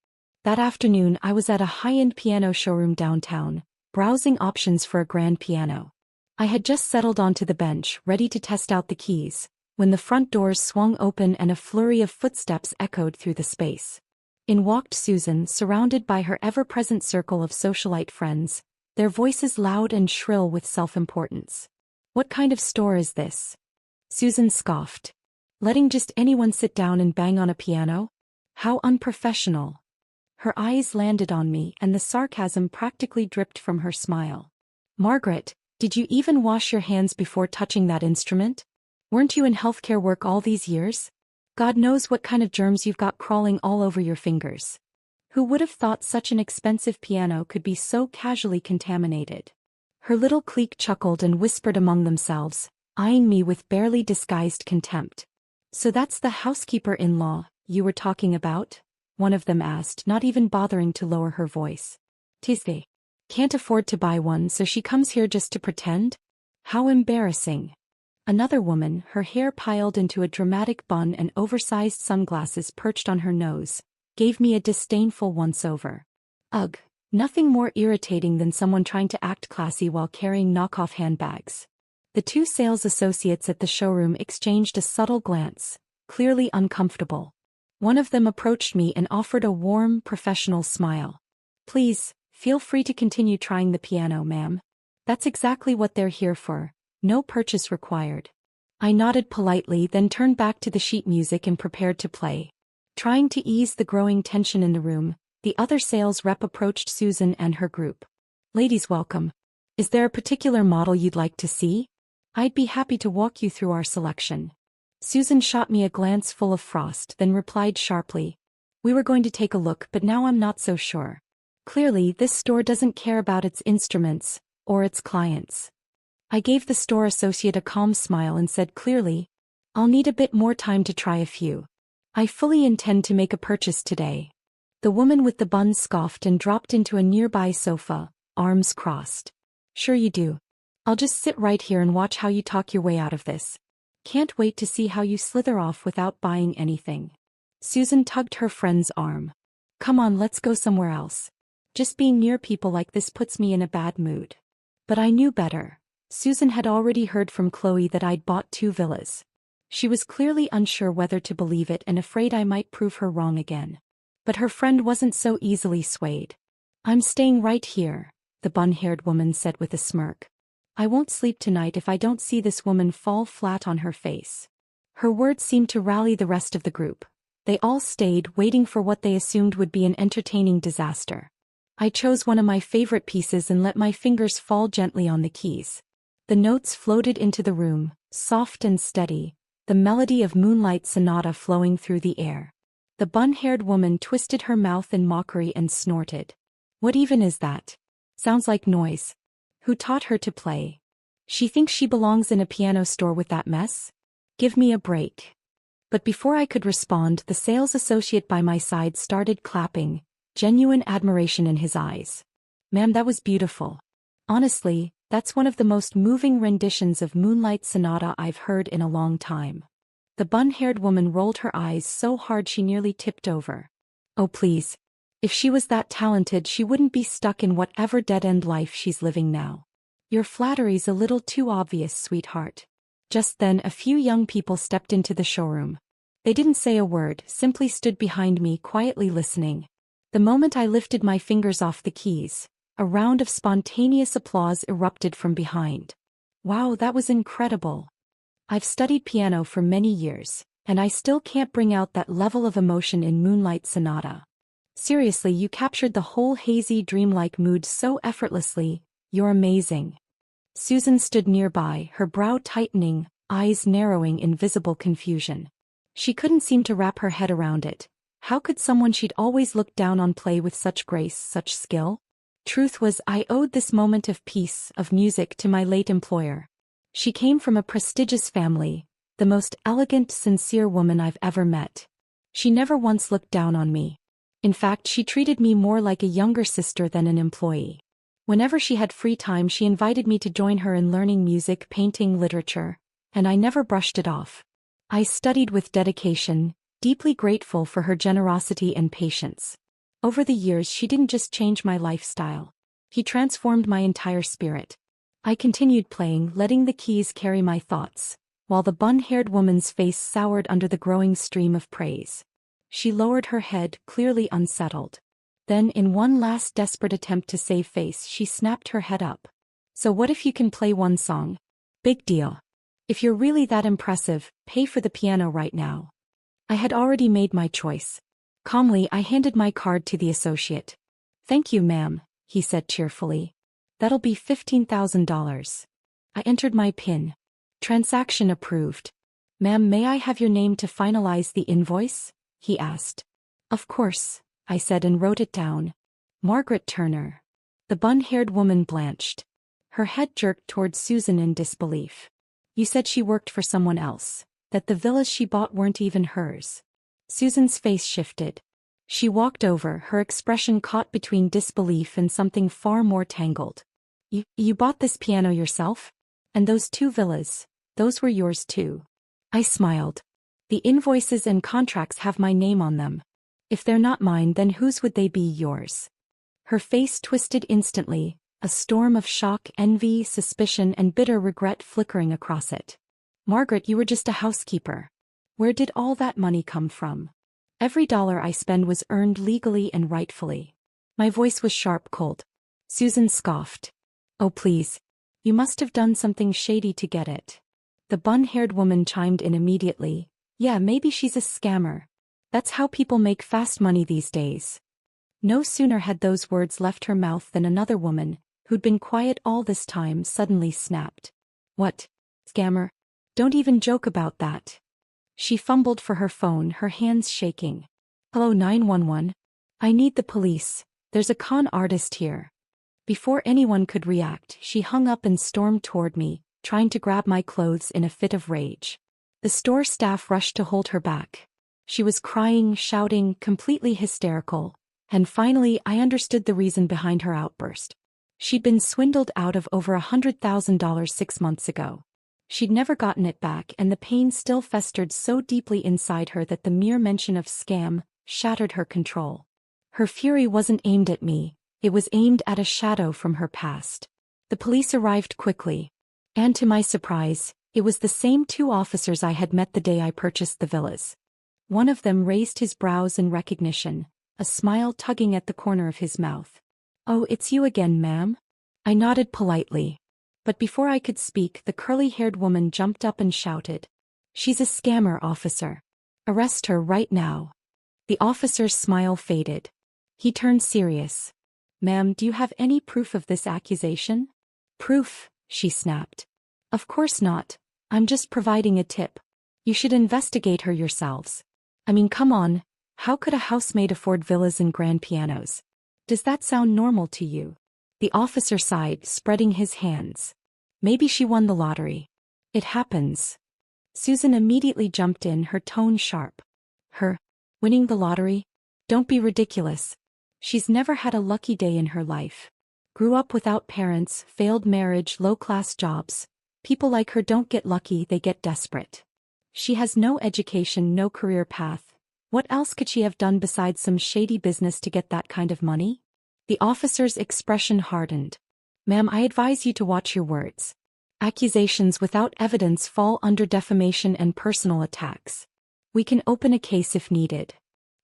[SPEAKER 1] That afternoon, I was at a high-end piano showroom downtown, browsing options for a grand piano. I had just settled onto the bench, ready to test out the keys, when the front doors swung open and a flurry of footsteps echoed through the space. In walked Susan, surrounded by her ever-present circle of socialite friends, their voices loud and shrill with self-importance. "What kind of store is this?" Susan scoffed. "Letting just anyone sit down and bang on a piano? How unprofessional." Her eyes landed on me and the sarcasm practically dripped from her smile. "Margaret, did you even wash your hands before touching that instrument? Weren't you in healthcare work all these years? God knows what kind of germs you've got crawling all over your fingers. Who would have thought such an expensive piano could be so casually contaminated?" Her little clique chuckled and whispered among themselves, eyeing me with barely disguised contempt. "So that's the housekeeper-in-law you were talking about?" one of them asked, not even bothering to lower her voice. "'Tis they. Can't afford to buy one, so she comes here just to pretend? How embarrassing." Another woman, her hair piled into a dramatic bun and oversized sunglasses perched on her nose, gave me a disdainful once-over. Ugh, nothing more irritating than someone trying to act classy while carrying knockoff handbags. The two sales associates at the showroom exchanged a subtle glance, clearly uncomfortable. One of them approached me and offered a warm, professional smile. "Please, feel free to continue trying the piano, ma'am. That's exactly what they're here for. No purchase required." I nodded politely, then turned back to the sheet music and prepared to play. Trying to ease the growing tension in the room, the other sales rep approached Susan and her group. "Ladies, welcome. Is there a particular model you'd like to see? I'd be happy to walk you through our selection." Susan shot me a glance full of frost, then replied sharply, "We were going to take a look, but now I'm not so sure. Clearly, this store doesn't care about its instruments, or its clients." I gave the store associate a calm smile and said clearly, "I'll need a bit more time to try a few. I fully intend to make a purchase today." The woman with the bun scoffed and dropped into a nearby sofa, arms crossed. "Sure you do. I'll just sit right here and watch how you talk your way out of this. Can't wait to see how you slither off without buying anything." Susan tugged her friend's arm. "Come on, let's go somewhere else. Just being near people like this puts me in a bad mood." But I knew better. Susan had already heard from Chloe that I'd bought 2 villas. She was clearly unsure whether to believe it and afraid I might prove her wrong again. But her friend wasn't so easily swayed. "I'm staying right here," the bun-haired woman said with a smirk. "I won't sleep tonight if I don't see this woman fall flat on her face." Her words seemed to rally the rest of the group. They all stayed, waiting for what they assumed would be an entertaining disaster. I chose one of my favorite pieces and let my fingers fall gently on the keys. The notes floated into the room, soft and steady, the melody of Moonlight Sonata flowing through the air. The bun-haired woman twisted her mouth in mockery and snorted. "What even is that? Sounds like noise. Who taught her to play? She thinks she belongs in a piano store with that mess? Give me a break." But before I could respond, the sales associate by my side started clapping, genuine admiration in his eyes. "Ma'am, that was beautiful. Honestly, that's one of the most moving renditions of Moonlight Sonata I've heard in a long time." The bun-haired woman rolled her eyes so hard she nearly tipped over. "Oh please. If she was that talented, she wouldn't be stuck in whatever dead-end life she's living now. Your flattery's a little too obvious, sweetheart." Just then a few young people stepped into the showroom. They didn't say a word, simply stood behind me quietly listening. The moment I lifted my fingers off the keys, a round of spontaneous applause erupted from behind. "Wow, that was incredible. I've studied piano for many years, and I still can't bring out that level of emotion in Moonlight Sonata. Seriously, you captured the whole hazy, dreamlike mood so effortlessly. You're amazing." Susan stood nearby, her brow tightening, eyes narrowing in visible confusion. She couldn't seem to wrap her head around it. How could someone she'd always looked down on play with such grace, such skill? Truth was, I owed this moment of peace, of music, to my late employer. She came from a prestigious family, the most elegant, sincere woman I've ever met. She never once looked down on me. In fact, she treated me more like a younger sister than an employee. Whenever she had free time, she invited me to join her in learning music, painting, literature, and I never brushed it off. I studied with dedication, deeply grateful for her generosity and patience. Over the years, she didn't just change my lifestyle. She transformed my entire spirit. I continued playing, letting the keys carry my thoughts, while the bun-haired woman's face soured under the growing stream of praise. She lowered her head, clearly unsettled. Then, in one last desperate attempt to save face, she snapped her head up. So what if you can play one song? Big deal. If you're really that impressive, pay for the piano right now. I had already made my choice. Calmly, I handed my card to the associate. Thank you, ma'am, he said cheerfully. That'll be $15,000. I entered my PIN. Transaction approved. Ma'am, may I have your name to finalize the invoice? He asked. Of course, I said and wrote it down. Margaret Turner. The bun-haired woman blanched. Her head jerked towards Susan in disbelief. You said she worked for someone else, that the villas she bought weren't even hers. Susan's face shifted. She walked over, her expression caught between disbelief and something far more tangled. You bought this piano yourself? And those 2 villas, those were yours too. I smiled. The invoices and contracts have my name on them. If they're not mine, then whose would they be? Yours? Her face twisted instantly, a storm of shock, envy, suspicion, and bitter regret flickering across it. Margaret, you were just a housekeeper. Where did all that money come from? Every dollar I spend was earned legally and rightfully. My voice was sharp, cold. Susan scoffed. Oh please. You must have done something shady to get it. The bun-haired woman chimed in immediately. Yeah, maybe she's a scammer. That's how people make fast money these days. No sooner had those words left her mouth than another woman, who'd been quiet all this time, suddenly snapped. What? Scammer? Don't even joke about that. She fumbled for her phone, her hands shaking. Hello 911? I need the police. There's a con artist here. Before anyone could react, she hung up and stormed toward me, trying to grab my clothes in a fit of rage. The store staff rushed to hold her back. She was crying, shouting, completely hysterical, and finally I understood the reason behind her outburst. She'd been swindled out of over $100,000 6 months ago. She'd never gotten it back, and the pain still festered so deeply inside her that the mere mention of scam shattered her control. Her fury wasn't aimed at me, it was aimed at a shadow from her past. The police arrived quickly. And to my surprise, it was the same 2 officers I had met the day I purchased the villas. One of them raised his brows in recognition, a smile tugging at the corner of his mouth. Oh, it's you again, ma'am? I nodded politely. But before I could speak, the curly-haired woman jumped up and shouted. She's a scammer, officer. Arrest her right now. The officer's smile faded. He turned serious. Ma'am, do you have any proof of this accusation? Proof, she snapped. Of course not. I'm just providing a tip. You should investigate her yourselves. I mean, come on. How could a housemaid afford villas and grand pianos? Does that sound normal to you? The officer sighed, spreading his hands. Maybe she won the lottery. It happens. Susan immediately jumped in, her tone sharp. Her? Winning the lottery? Don't be ridiculous. She's never had a lucky day in her life. Grew up without parents, failed marriage, low-class jobs. People like her don't get lucky, they get desperate. She has no education, no career path. What else could she have done besides some shady business to get that kind of money? The officer's expression hardened. Ma'am, I advise you to watch your words. Accusations without evidence fall under defamation and personal attacks. We can open a case if needed.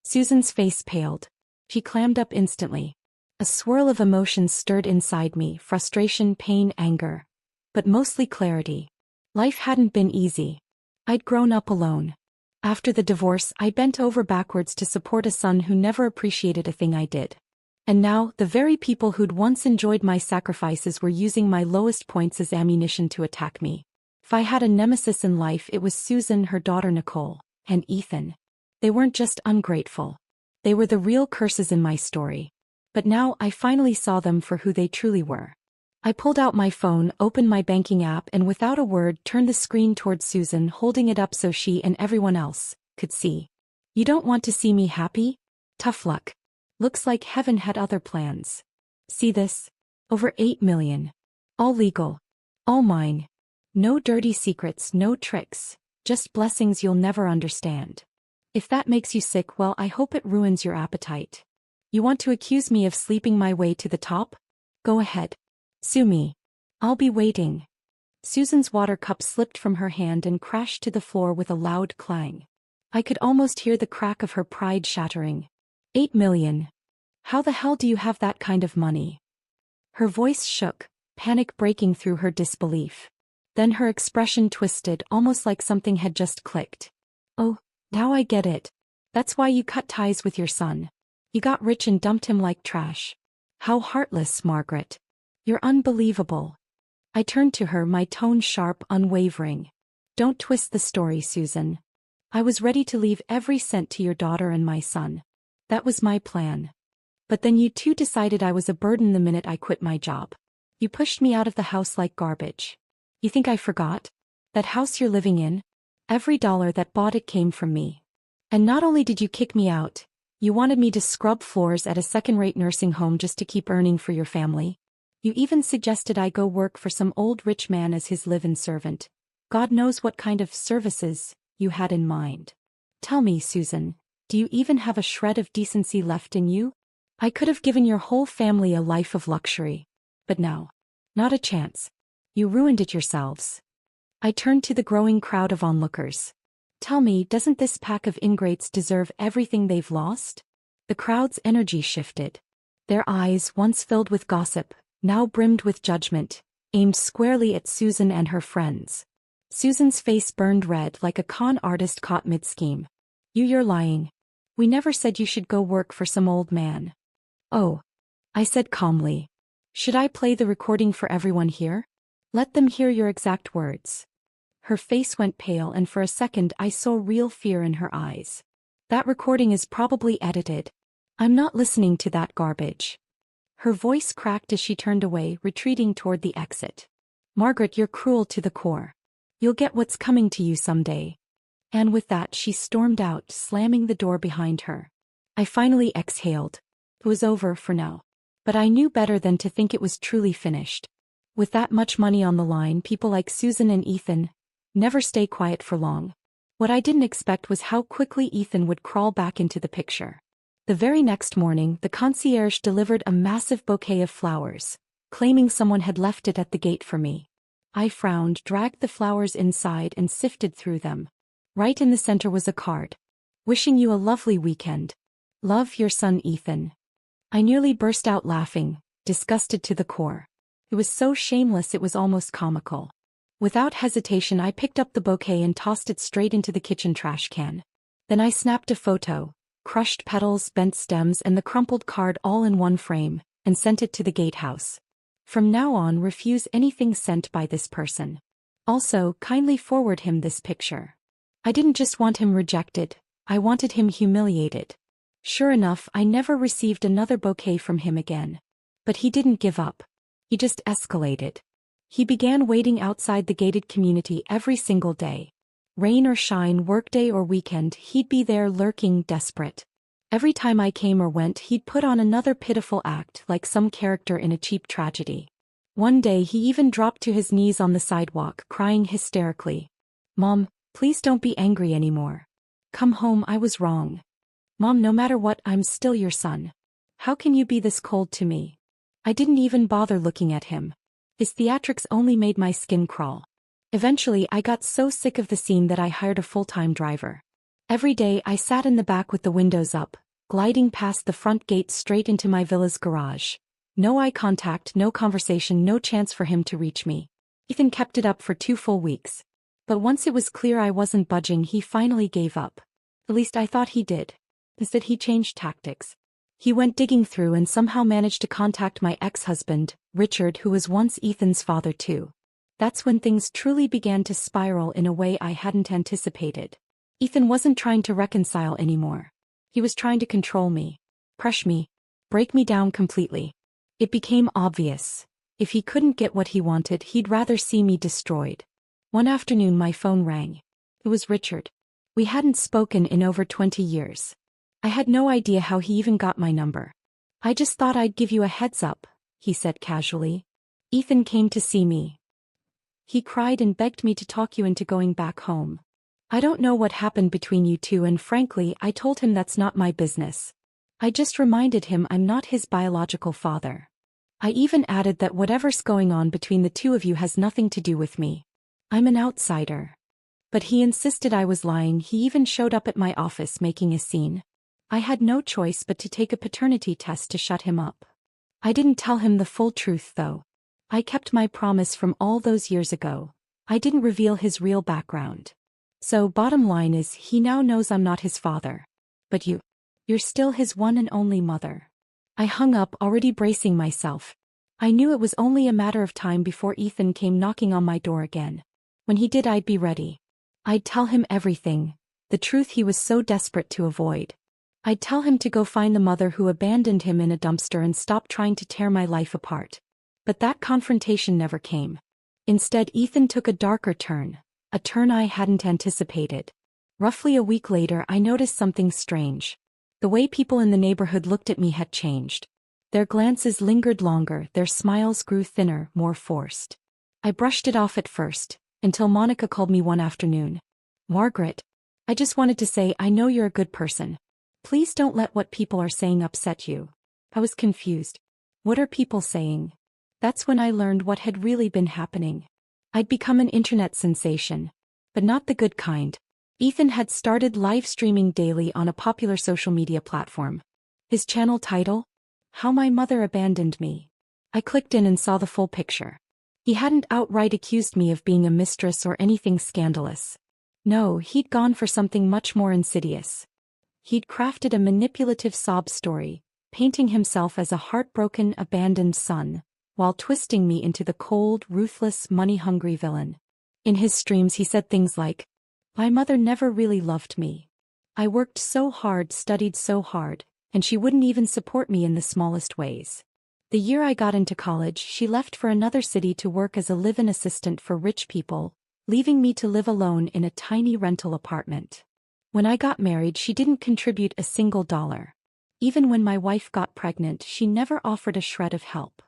[SPEAKER 1] Susan's face paled. She clammed up instantly. A swirl of emotions stirred inside me, frustration, pain, anger. But mostly clarity. Life hadn't been easy. I'd grown up alone. After the divorce, I bent over backwards to support a son who never appreciated a thing I did. And now, the very people who'd once enjoyed my sacrifices were using my lowest points as ammunition to attack me. If I had a nemesis in life, it was Susan, her daughter Nicole, and Ethan. They weren't just ungrateful. They were the real curses in my story. But now I finally saw them for who they truly were. I pulled out my phone, opened my banking app, and without a word turned the screen towards Susan, holding it up so she and everyone else could see. You don't want to see me happy? Tough luck. Looks like heaven had other plans. See this? Over 8 million. All legal. All mine. No dirty secrets, no tricks. Just blessings you'll never understand. If that makes you sick, well, I hope it ruins your appetite. You want to accuse me of sleeping my way to the top? Go ahead. Sue me. I'll be waiting. Susan's water cup slipped from her hand and crashed to the floor with a loud clang. I could almost hear the crack of her pride shattering. 8 million. How the hell do you have that kind of money? Her voice shook, panic breaking through her disbelief. Then her expression twisted, almost like something had just clicked. Oh, now I get it. That's why you cut ties with your son. You got rich and dumped him like trash. How heartless, Margaret. You're unbelievable. I turned to her, my tone sharp, unwavering. Don't twist the story, Susan. I was ready to leave every cent to your daughter and my son. That was my plan. But then you two decided I was a burden the minute I quit my job. You pushed me out of the house like garbage. You think I forgot? That house you're living in? Every dollar that bought it came from me. And not only did you kick me out, you wanted me to scrub floors at a second-rate nursing home just to keep earning for your family. You even suggested I go work for some old rich man as his live-in servant. God knows what kind of services you had in mind. Tell me, Susan, do you even have a shred of decency left in you? I could have given your whole family a life of luxury. But no. Not a chance. You ruined it yourselves. I turned to the growing crowd of onlookers. Tell me, doesn't this pack of ingrates deserve everything they've lost? The crowd's energy shifted. Their eyes, once filled with gossip, now brimmed with judgment, aimed squarely at Susan and her friends. Susan's face burned red like a con artist caught mid-scheme. You're lying. We never said you should go work for some old man. Oh. I said calmly. Should I play the recording for everyone here? Let them hear your exact words. Her face went pale and for a second I saw real fear in her eyes. That recording is probably edited. I'm not listening to that garbage. Her voice cracked as she turned away, retreating toward the exit. Margaret, you're cruel to the core. You'll get what's coming to you someday. And with that she stormed out, slamming the door behind her. I finally exhaled. It was over for now. But I knew better than to think it was truly finished. With that much money on the line, people like Susan and Ethan never stay quiet for long. What I didn't expect was how quickly Ethan would crawl back into the picture. The very next morning, the concierge delivered a massive bouquet of flowers, claiming someone had left it at the gate for me. I frowned, dragged the flowers inside and sifted through them. Right in the center was a card. Wishing you a lovely weekend. Love, your son Ethan. I nearly burst out laughing, disgusted to the core. It was so shameless it was almost comical. Without hesitation I picked up the bouquet and tossed it straight into the kitchen trash can. Then I snapped a photo, crushed petals, bent stems and the crumpled card all in one frame, and sent it to the gatehouse. From now on, refuse anything sent by this person. Also, kindly forward him this picture. I didn't just want him rejected, I wanted him humiliated. Sure enough, I never received another bouquet from him again. But he didn't give up. He just escalated. He began waiting outside the gated community every single day. Rain or shine, workday or weekend, he'd be there lurking, desperate. Every time I came or went, he'd put on another pitiful act, like some character in a cheap tragedy. One day he even dropped to his knees on the sidewalk, crying hysterically. Mom, please don't be angry anymore. Come home, I was wrong. Mom, no matter what, I'm still your son. How can you be this cold to me? I didn't even bother looking at him. His theatrics only made my skin crawl. Eventually I got so sick of the scene that I hired a full-time driver. Every day I sat in the back with the windows up, gliding past the front gate straight into my villa's garage. No eye contact, no conversation, no chance for him to reach me. Ethan kept it up for 2 full weeks. But once it was clear I wasn't budging, he finally gave up. At least I thought he did. Instead he changed tactics. He went digging through and somehow managed to contact my ex-husband, Richard, who was once Ethan's father too. That's when things truly began to spiral in a way I hadn't anticipated. Ethan wasn't trying to reconcile anymore. He was trying to control me, crush me, break me down completely. It became obvious. If he couldn't get what he wanted, he'd rather see me destroyed. One afternoon my phone rang. It was Richard. We hadn't spoken in over 20 years. I had no idea how he even got my number. I just thought I'd give you a heads up, he said casually. Ethan came to see me. He cried and begged me to talk you into going back home. I don't know what happened between you two, and frankly, I told him that's not my business. I just reminded him I'm not his biological father. I even added that whatever's going on between the two of you has nothing to do with me. I'm an outsider. But he insisted I was lying. He even showed up at my office making a scene. I had no choice but to take a paternity test to shut him up. I didn't tell him the full truth though. I kept my promise from all those years ago. I didn't reveal his real background. So bottom line is he now knows I'm not his father. But you're still his one and only mother. I hung up, already bracing myself. I knew it was only a matter of time before Ethan came knocking on my door again. When he did, I'd be ready. I'd tell him everything, the truth he was so desperate to avoid. I'd tell him to go find the mother who abandoned him in a dumpster and stop trying to tear my life apart. But that confrontation never came. Instead, Ethan took a darker turn, a turn I hadn't anticipated. Roughly a week later, I noticed something strange. The way people in the neighborhood looked at me had changed. Their glances lingered longer, their smiles grew thinner, more forced. I brushed it off at first, until Monica called me one afternoon. "Margaret, I just wanted to say I know you're a good person. Please don't let what people are saying upset you." I was confused. What are people saying? That's when I learned what had really been happening. I'd become an internet sensation. But not the good kind. Ethan had started live streaming daily on a popular social media platform. His channel title? How My Mother Abandoned Me. I clicked in and saw the full picture. He hadn't outright accused me of being a mistress or anything scandalous. No, he'd gone for something much more insidious. He'd crafted a manipulative sob story, painting himself as a heartbroken, abandoned son, while twisting me into the cold, ruthless, money-hungry villain. In his streams he said things like, "My mother never really loved me. I worked so hard, studied so hard, and she wouldn't even support me in the smallest ways. The year I got into college, she left for another city to work as a live-in assistant for rich people, leaving me to live alone in a tiny rental apartment. When I got married, she didn't contribute a single dollar. Even when my wife got pregnant, she never offered a shred of help.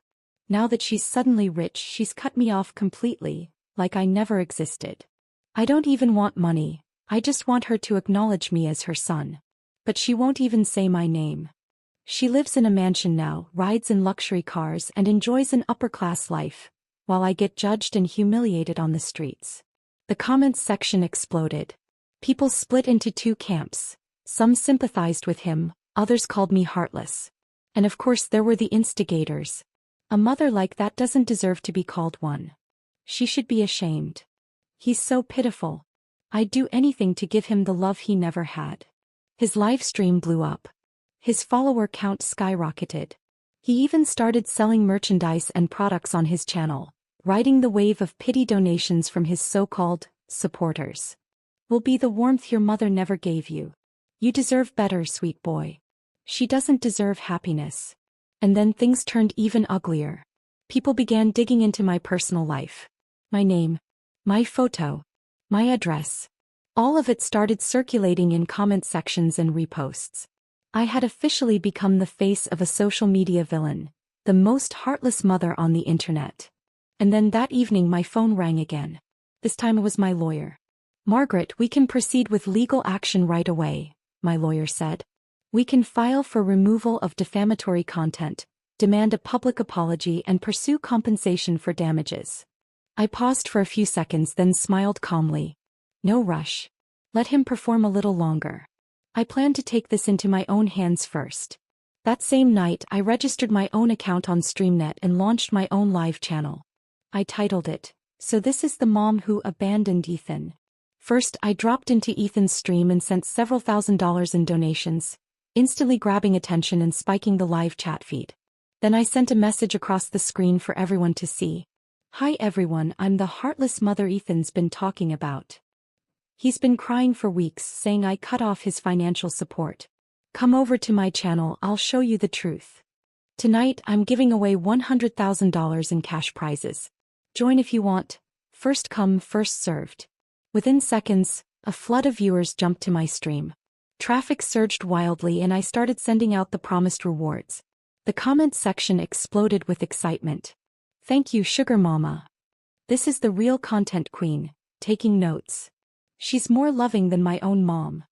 [SPEAKER 1] Now that she's suddenly rich, she's cut me off completely, like I never existed. I don't even want money, I just want her to acknowledge me as her son. But she won't even say my name. She lives in a mansion now, rides in luxury cars, and enjoys an upper-class life, while I get judged and humiliated on the streets." The comments section exploded. People split into two camps. Some sympathized with him, others called me heartless. And of course there were the instigators. A mother like that doesn't deserve to be called one. She should be ashamed. He's so pitiful. I'd do anything to give him the love he never had. His live stream blew up. His follower count skyrocketed. He even started selling merchandise and products on his channel, riding the wave of pity donations from his so-called supporters. "Will be the warmth your mother never gave you. You deserve better, sweet boy. She doesn't deserve happiness." And then things turned even uglier. People began digging into my personal life. My name, my photo, my address. All of it started circulating in comment sections and reposts. I had officially become the face of a social media villain, the most heartless mother on the internet. And then that evening my phone rang again. This time it was my lawyer. "Margaret, we can proceed with legal action right away," my lawyer said. "We can file for removal of defamatory content, demand a public apology, and pursue compensation for damages." I paused for a few seconds, then smiled calmly. No rush. Let him perform a little longer. I plan to take this into my own hands first. That same night, I registered my own account on StreamNet and launched my own live channel. I titled it, "So This Is the Mom Who Abandoned Ethan." First, I dropped into Ethan's stream and sent several $1,000s in donations, instantly grabbing attention and spiking the live chat feed. Then I sent a message across the screen for everyone to see. "Hi everyone, I'm the heartless mother Ethan's been talking about. He's been crying for weeks, saying I cut off his financial support. Come over to my channel, I'll show you the truth. Tonight I'm giving away $100,000 in cash prizes. Join if you want. First come, first served." Within seconds, a flood of viewers jumped to my stream. Traffic surged wildly and I started sending out the promised rewards. The comment section exploded with excitement. "Thank you, Sugar Mama. This is the real content queen, taking notes. She's more loving than my own mom."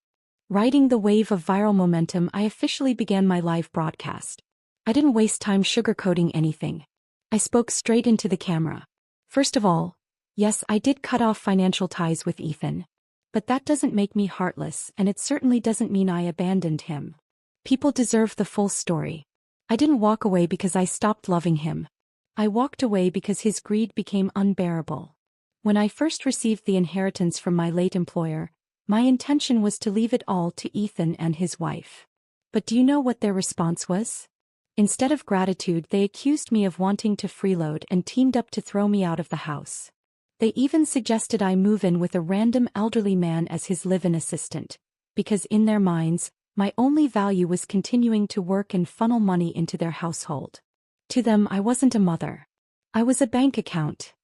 [SPEAKER 1] Riding the wave of viral momentum, I officially began my live broadcast. I didn't waste time sugarcoating anything. I spoke straight into the camera. First of all, yes, I did cut off financial ties with Ethan. But that doesn't make me heartless, and it certainly doesn't mean I abandoned him. People deserve the full story. I didn't walk away because I stopped loving him. I walked away because his greed became unbearable. When I first received the inheritance from my late employer, my intention was to leave it all to Ethan and his wife. But do you know what their response was? Instead of gratitude, they accused me of wanting to freeload and teamed up to throw me out of the house. They even suggested I move in with a random elderly man as his live-in assistant, because in their minds, my only value was continuing to work and funnel money into their household. To them, I wasn't a mother. I was a bank account.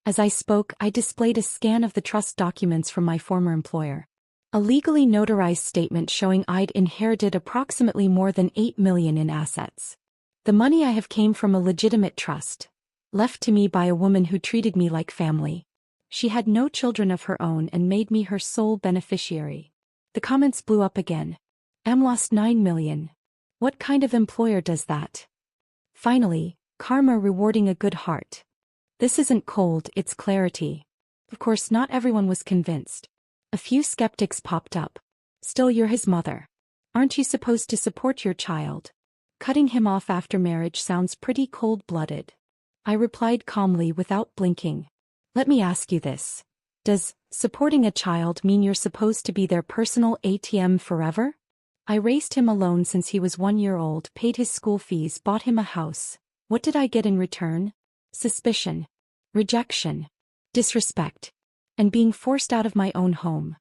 [SPEAKER 1] As I spoke, I displayed a scan of the trust documents from my former employer. A legally notarized statement showing I'd inherited approximately more than $8 million in assets. The money I have came from a legitimate trust, left to me by a woman who treated me like family. She had no children of her own and made me her sole beneficiary. The comments blew up again. Lost $9 million. What kind of employer does that? Finally, karma rewarding a good heart. This isn't cold, it's clarity. Of course, not everyone was convinced. A few skeptics popped up. Still, you're his mother. Aren't you supposed to support your child? Cutting him off after marriage sounds pretty cold-blooded. I replied calmly without blinking. Let me ask you this. Does supporting a child mean you're supposed to be their personal ATM forever? I raised him alone since he was 1 year old, paid his school fees, bought him a house. What did I get in return? Suspicion. Rejection. Disrespect. And being forced out of my own home.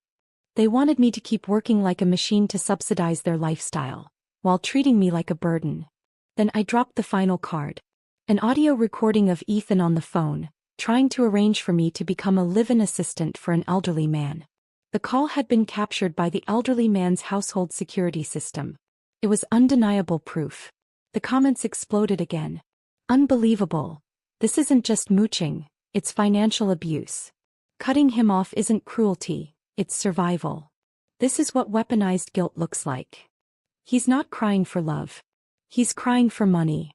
[SPEAKER 1] They wanted me to keep working like a machine to subsidize their lifestyle, while treating me like a burden. Then I dropped the final card. An audio recording of Ethan on the phone, trying to arrange for me to become a live-in assistant for an elderly man. The call had been captured by the elderly man's household security system. It was undeniable proof. The comments exploded again. Unbelievable. This isn't just mooching, it's financial abuse. Cutting him off isn't cruelty, it's survival. This is what weaponized guilt looks like. He's not crying for love. He's crying for money.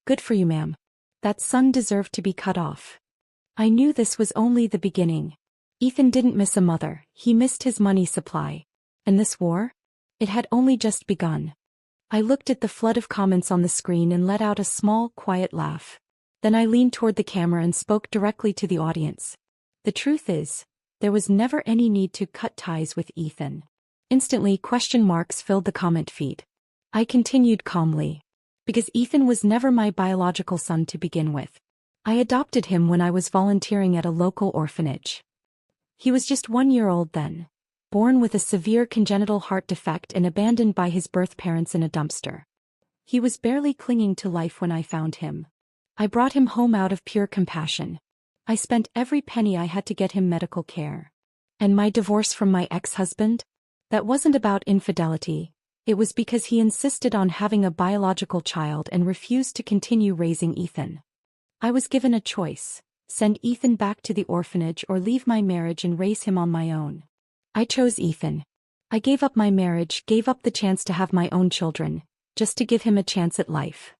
[SPEAKER 1] Good for you, ma'am. That son deserved to be cut off. I knew this was only the beginning. Ethan didn't miss a mother, he missed his money supply. And this war? It had only just begun. I looked at the flood of comments on the screen and let out a small, quiet laugh. Then I leaned toward the camera and spoke directly to the audience. The truth is, there was never any need to cut ties with Ethan. Instantly, question marks filled the comment feed. I continued calmly. Because Ethan was never my biological son to begin with. I adopted him when I was volunteering at a local orphanage. He was just 1 year old then, born with a severe congenital heart defect and abandoned by his birth parents in a dumpster. He was barely clinging to life when I found him. I brought him home out of pure compassion. I spent every penny I had to get him medical care. And my divorce from my ex-husband? That wasn't about infidelity. It was because he insisted on having a biological child and refused to continue raising Ethan. I was given a choice. Send Ethan back to the orphanage or leave my marriage and raise him on my own. I chose Ethan. I gave up my marriage, gave up the chance to have my own children, just to give him a chance at life.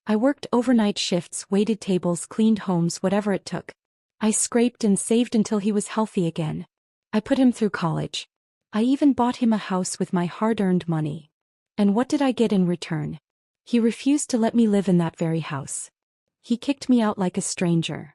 [SPEAKER 1] I worked overnight shifts, waited tables, cleaned homes, whatever it took. I scraped and saved until he was healthy again. I put him through college. I even bought him a house with my hard-earned money. And what did I get in return? He refused to let me live in that very house. He kicked me out like a stranger.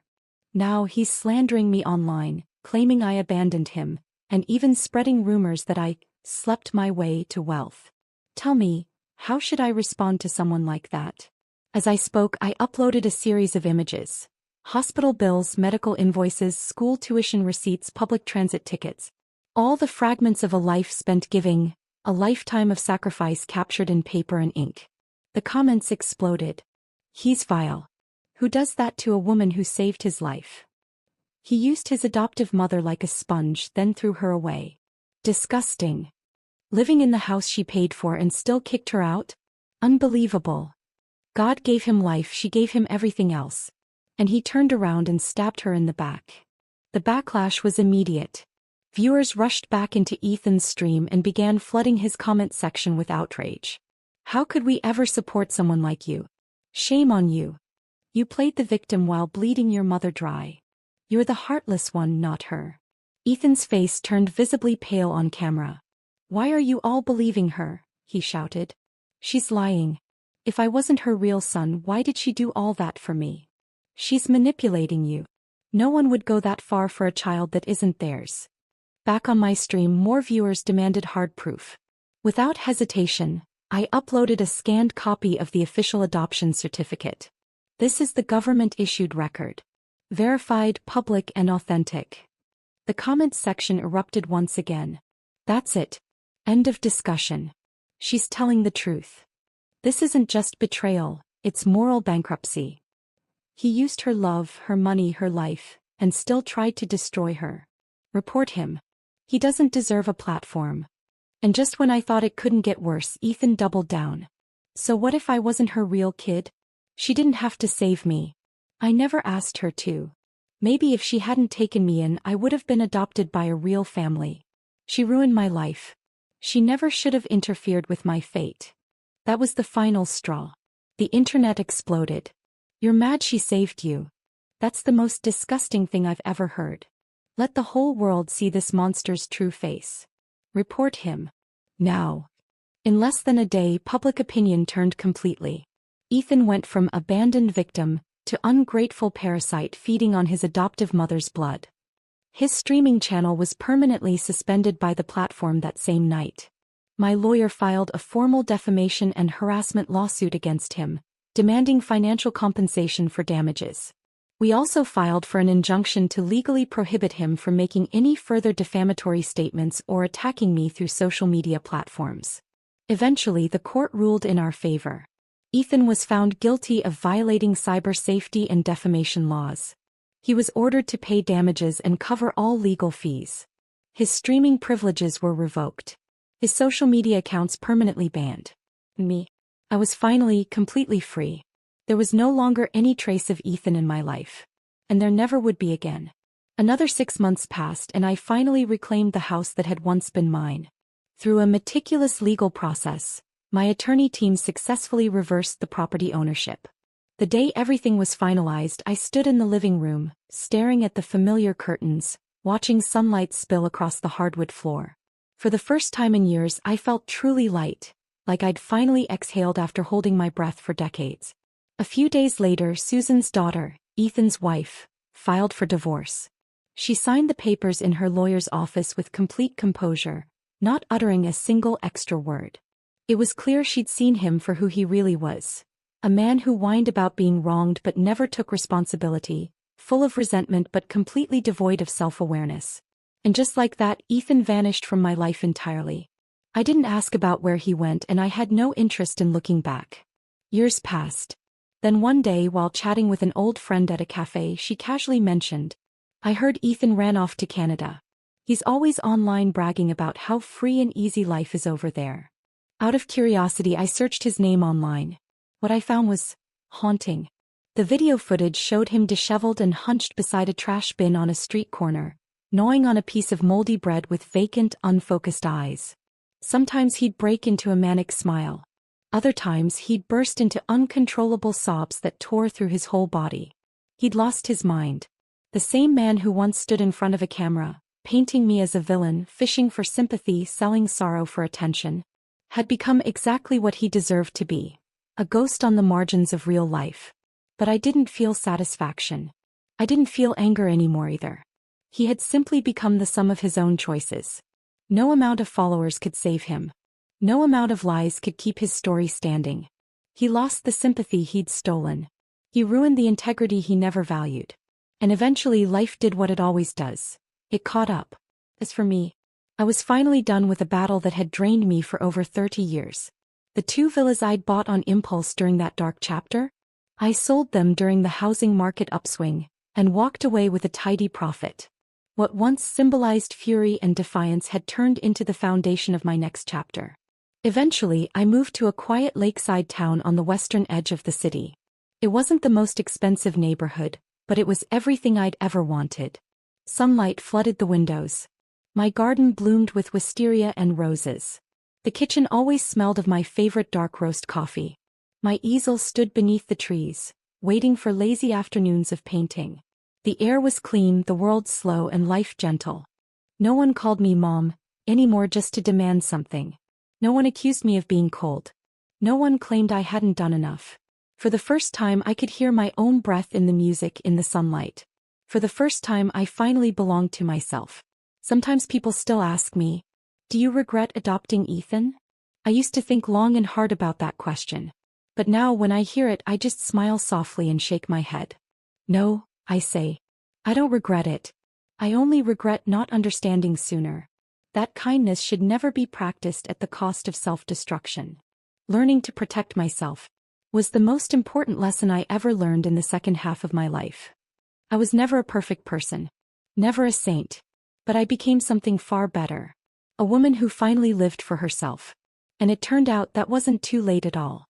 [SPEAKER 1] Now he's slandering me online, claiming I abandoned him, and even spreading rumors that I slept my way to wealth. Tell me, how should I respond to someone like that? As I spoke, I uploaded a series of images. Hospital bills, medical invoices, school tuition receipts, public transit tickets. All the fragments of a life spent giving, a lifetime of sacrifice captured in paper and ink. The comments exploded. He's vile. Who does that to a woman who saved his life? He used his adoptive mother like a sponge, then threw her away. Disgusting. Living in the house she paid for and still kicked her out? Unbelievable. God gave him life, she gave him everything else. And he turned around and stabbed her in the back. The backlash was immediate. Viewers rushed back into Ethan's stream and began flooding his comment section with outrage. How could we ever support someone like you? Shame on you. You played the victim while bleeding your mother dry. You're the heartless one, not her. Ethan's face turned visibly pale on camera. Why are you all believing her? He shouted. She's lying. If I wasn't her real son, why did she do all that for me? She's manipulating you. No one would go that far for a child that isn't theirs. Back on my stream, more viewers demanded hard proof. Without hesitation, I uploaded a scanned copy of the official adoption certificate. This is the government-issued record. Verified, public, and authentic. The comments section erupted once again. That's it. End of discussion. She's telling the truth. This isn't just betrayal, it's moral bankruptcy. He used her love, her money, her life, and still tried to destroy her. Report him. He doesn't deserve a platform. And just when I thought it couldn't get worse, Ethan doubled down. So what if I wasn't her real kid? She didn't have to save me. I never asked her to. Maybe if she hadn't taken me in, I would have been adopted by a real family. She ruined my life. She never should have interfered with my fate. That was the final straw. The internet exploded. You're mad she saved you. That's the most disgusting thing I've ever heard. Let the whole world see this monster's true face. Report him. Now. In less than a day, public opinion turned completely. Ethan went from abandoned victim to ungrateful parasite feeding on his adoptive mother's blood. His streaming channel was permanently suspended by the platform that same night. My lawyer filed a formal defamation and harassment lawsuit against him, demanding financial compensation for damages. We also filed for an injunction to legally prohibit him from making any further defamatory statements or attacking me through social media platforms. Eventually, the court ruled in our favor. Ethan was found guilty of violating cyber safety and defamation laws. He was ordered to pay damages and cover all legal fees. His streaming privileges were revoked. His social media accounts permanently banned. Me. I was finally completely free. There was no longer any trace of Ethan in my life. And there never would be again. Another 6 months passed and I finally reclaimed the house that had once been mine. Through a meticulous legal process, my attorney team successfully reversed the property ownership. The day everything was finalized, I stood in the living room, staring at the familiar curtains, watching sunlight spill across the hardwood floor. For the first time in years, I felt truly light, like I'd finally exhaled after holding my breath for decades. A few days later, Susan's daughter, Ethan's wife, filed for divorce. She signed the papers in her lawyer's office with complete composure, not uttering a single extra word. It was clear she'd seen him for who he really was. A man who whined about being wronged but never took responsibility, full of resentment but completely devoid of self-awareness. And just like that, Ethan vanished from my life entirely. I didn't ask about where he went and I had no interest in looking back. Years passed. Then one day, while chatting with an old friend at a cafe, she casually mentioned, "I heard Ethan ran off to Canada. He's always online bragging about how free and easy life is over there." Out of curiosity, I searched his name online. What I found was haunting. The video footage showed him disheveled and hunched beside a trash bin on a street corner, gnawing on a piece of moldy bread with vacant, unfocused eyes. Sometimes he'd break into a manic smile. Other times he'd burst into uncontrollable sobs that tore through his whole body. He'd lost his mind. The same man who once stood in front of a camera, painting me as a villain, fishing for sympathy, selling sorrow for attention, had become exactly what he deserved to be, a ghost on the margins of real life. But I didn't feel satisfaction. I didn't feel anger anymore either. He had simply become the sum of his own choices. No amount of followers could save him. No amount of lies could keep his story standing. He lost the sympathy he'd stolen. He ruined the integrity he never valued. And eventually life did what it always does. It caught up. As for me, I was finally done with a battle that had drained me for over 30 years. The 2 villas I'd bought on impulse during that dark chapter? I sold them during the housing market upswing, and walked away with a tidy profit. What once symbolized fury and defiance had turned into the foundation of my next chapter. Eventually, I moved to a quiet lakeside town on the western edge of the city. It wasn't the most expensive neighborhood, but it was everything I'd ever wanted. Sunlight flooded the windows. My garden bloomed with wisteria and roses. The kitchen always smelled of my favorite dark roast coffee. My easel stood beneath the trees, waiting for lazy afternoons of painting. The air was clean, the world slow, and life gentle. No one called me mom anymore just to demand something. No one accused me of being cold. No one claimed I hadn't done enough. For the first time I could hear my own breath in the music, in the sunlight. For the first time I finally belonged to myself. Sometimes people still ask me, "Do you regret adopting Ethan?" I used to think long and hard about that question. But now when I hear it I just smile softly and shake my head. No, I say. I don't regret it. I only regret not understanding sooner. That kindness should never be practiced at the cost of self-destruction. Learning to protect myself was the most important lesson I ever learned in the second half of my life. I was never a perfect person. Never a saint. But I became something far better. A woman who finally lived for herself. And it turned out that wasn't too late at all.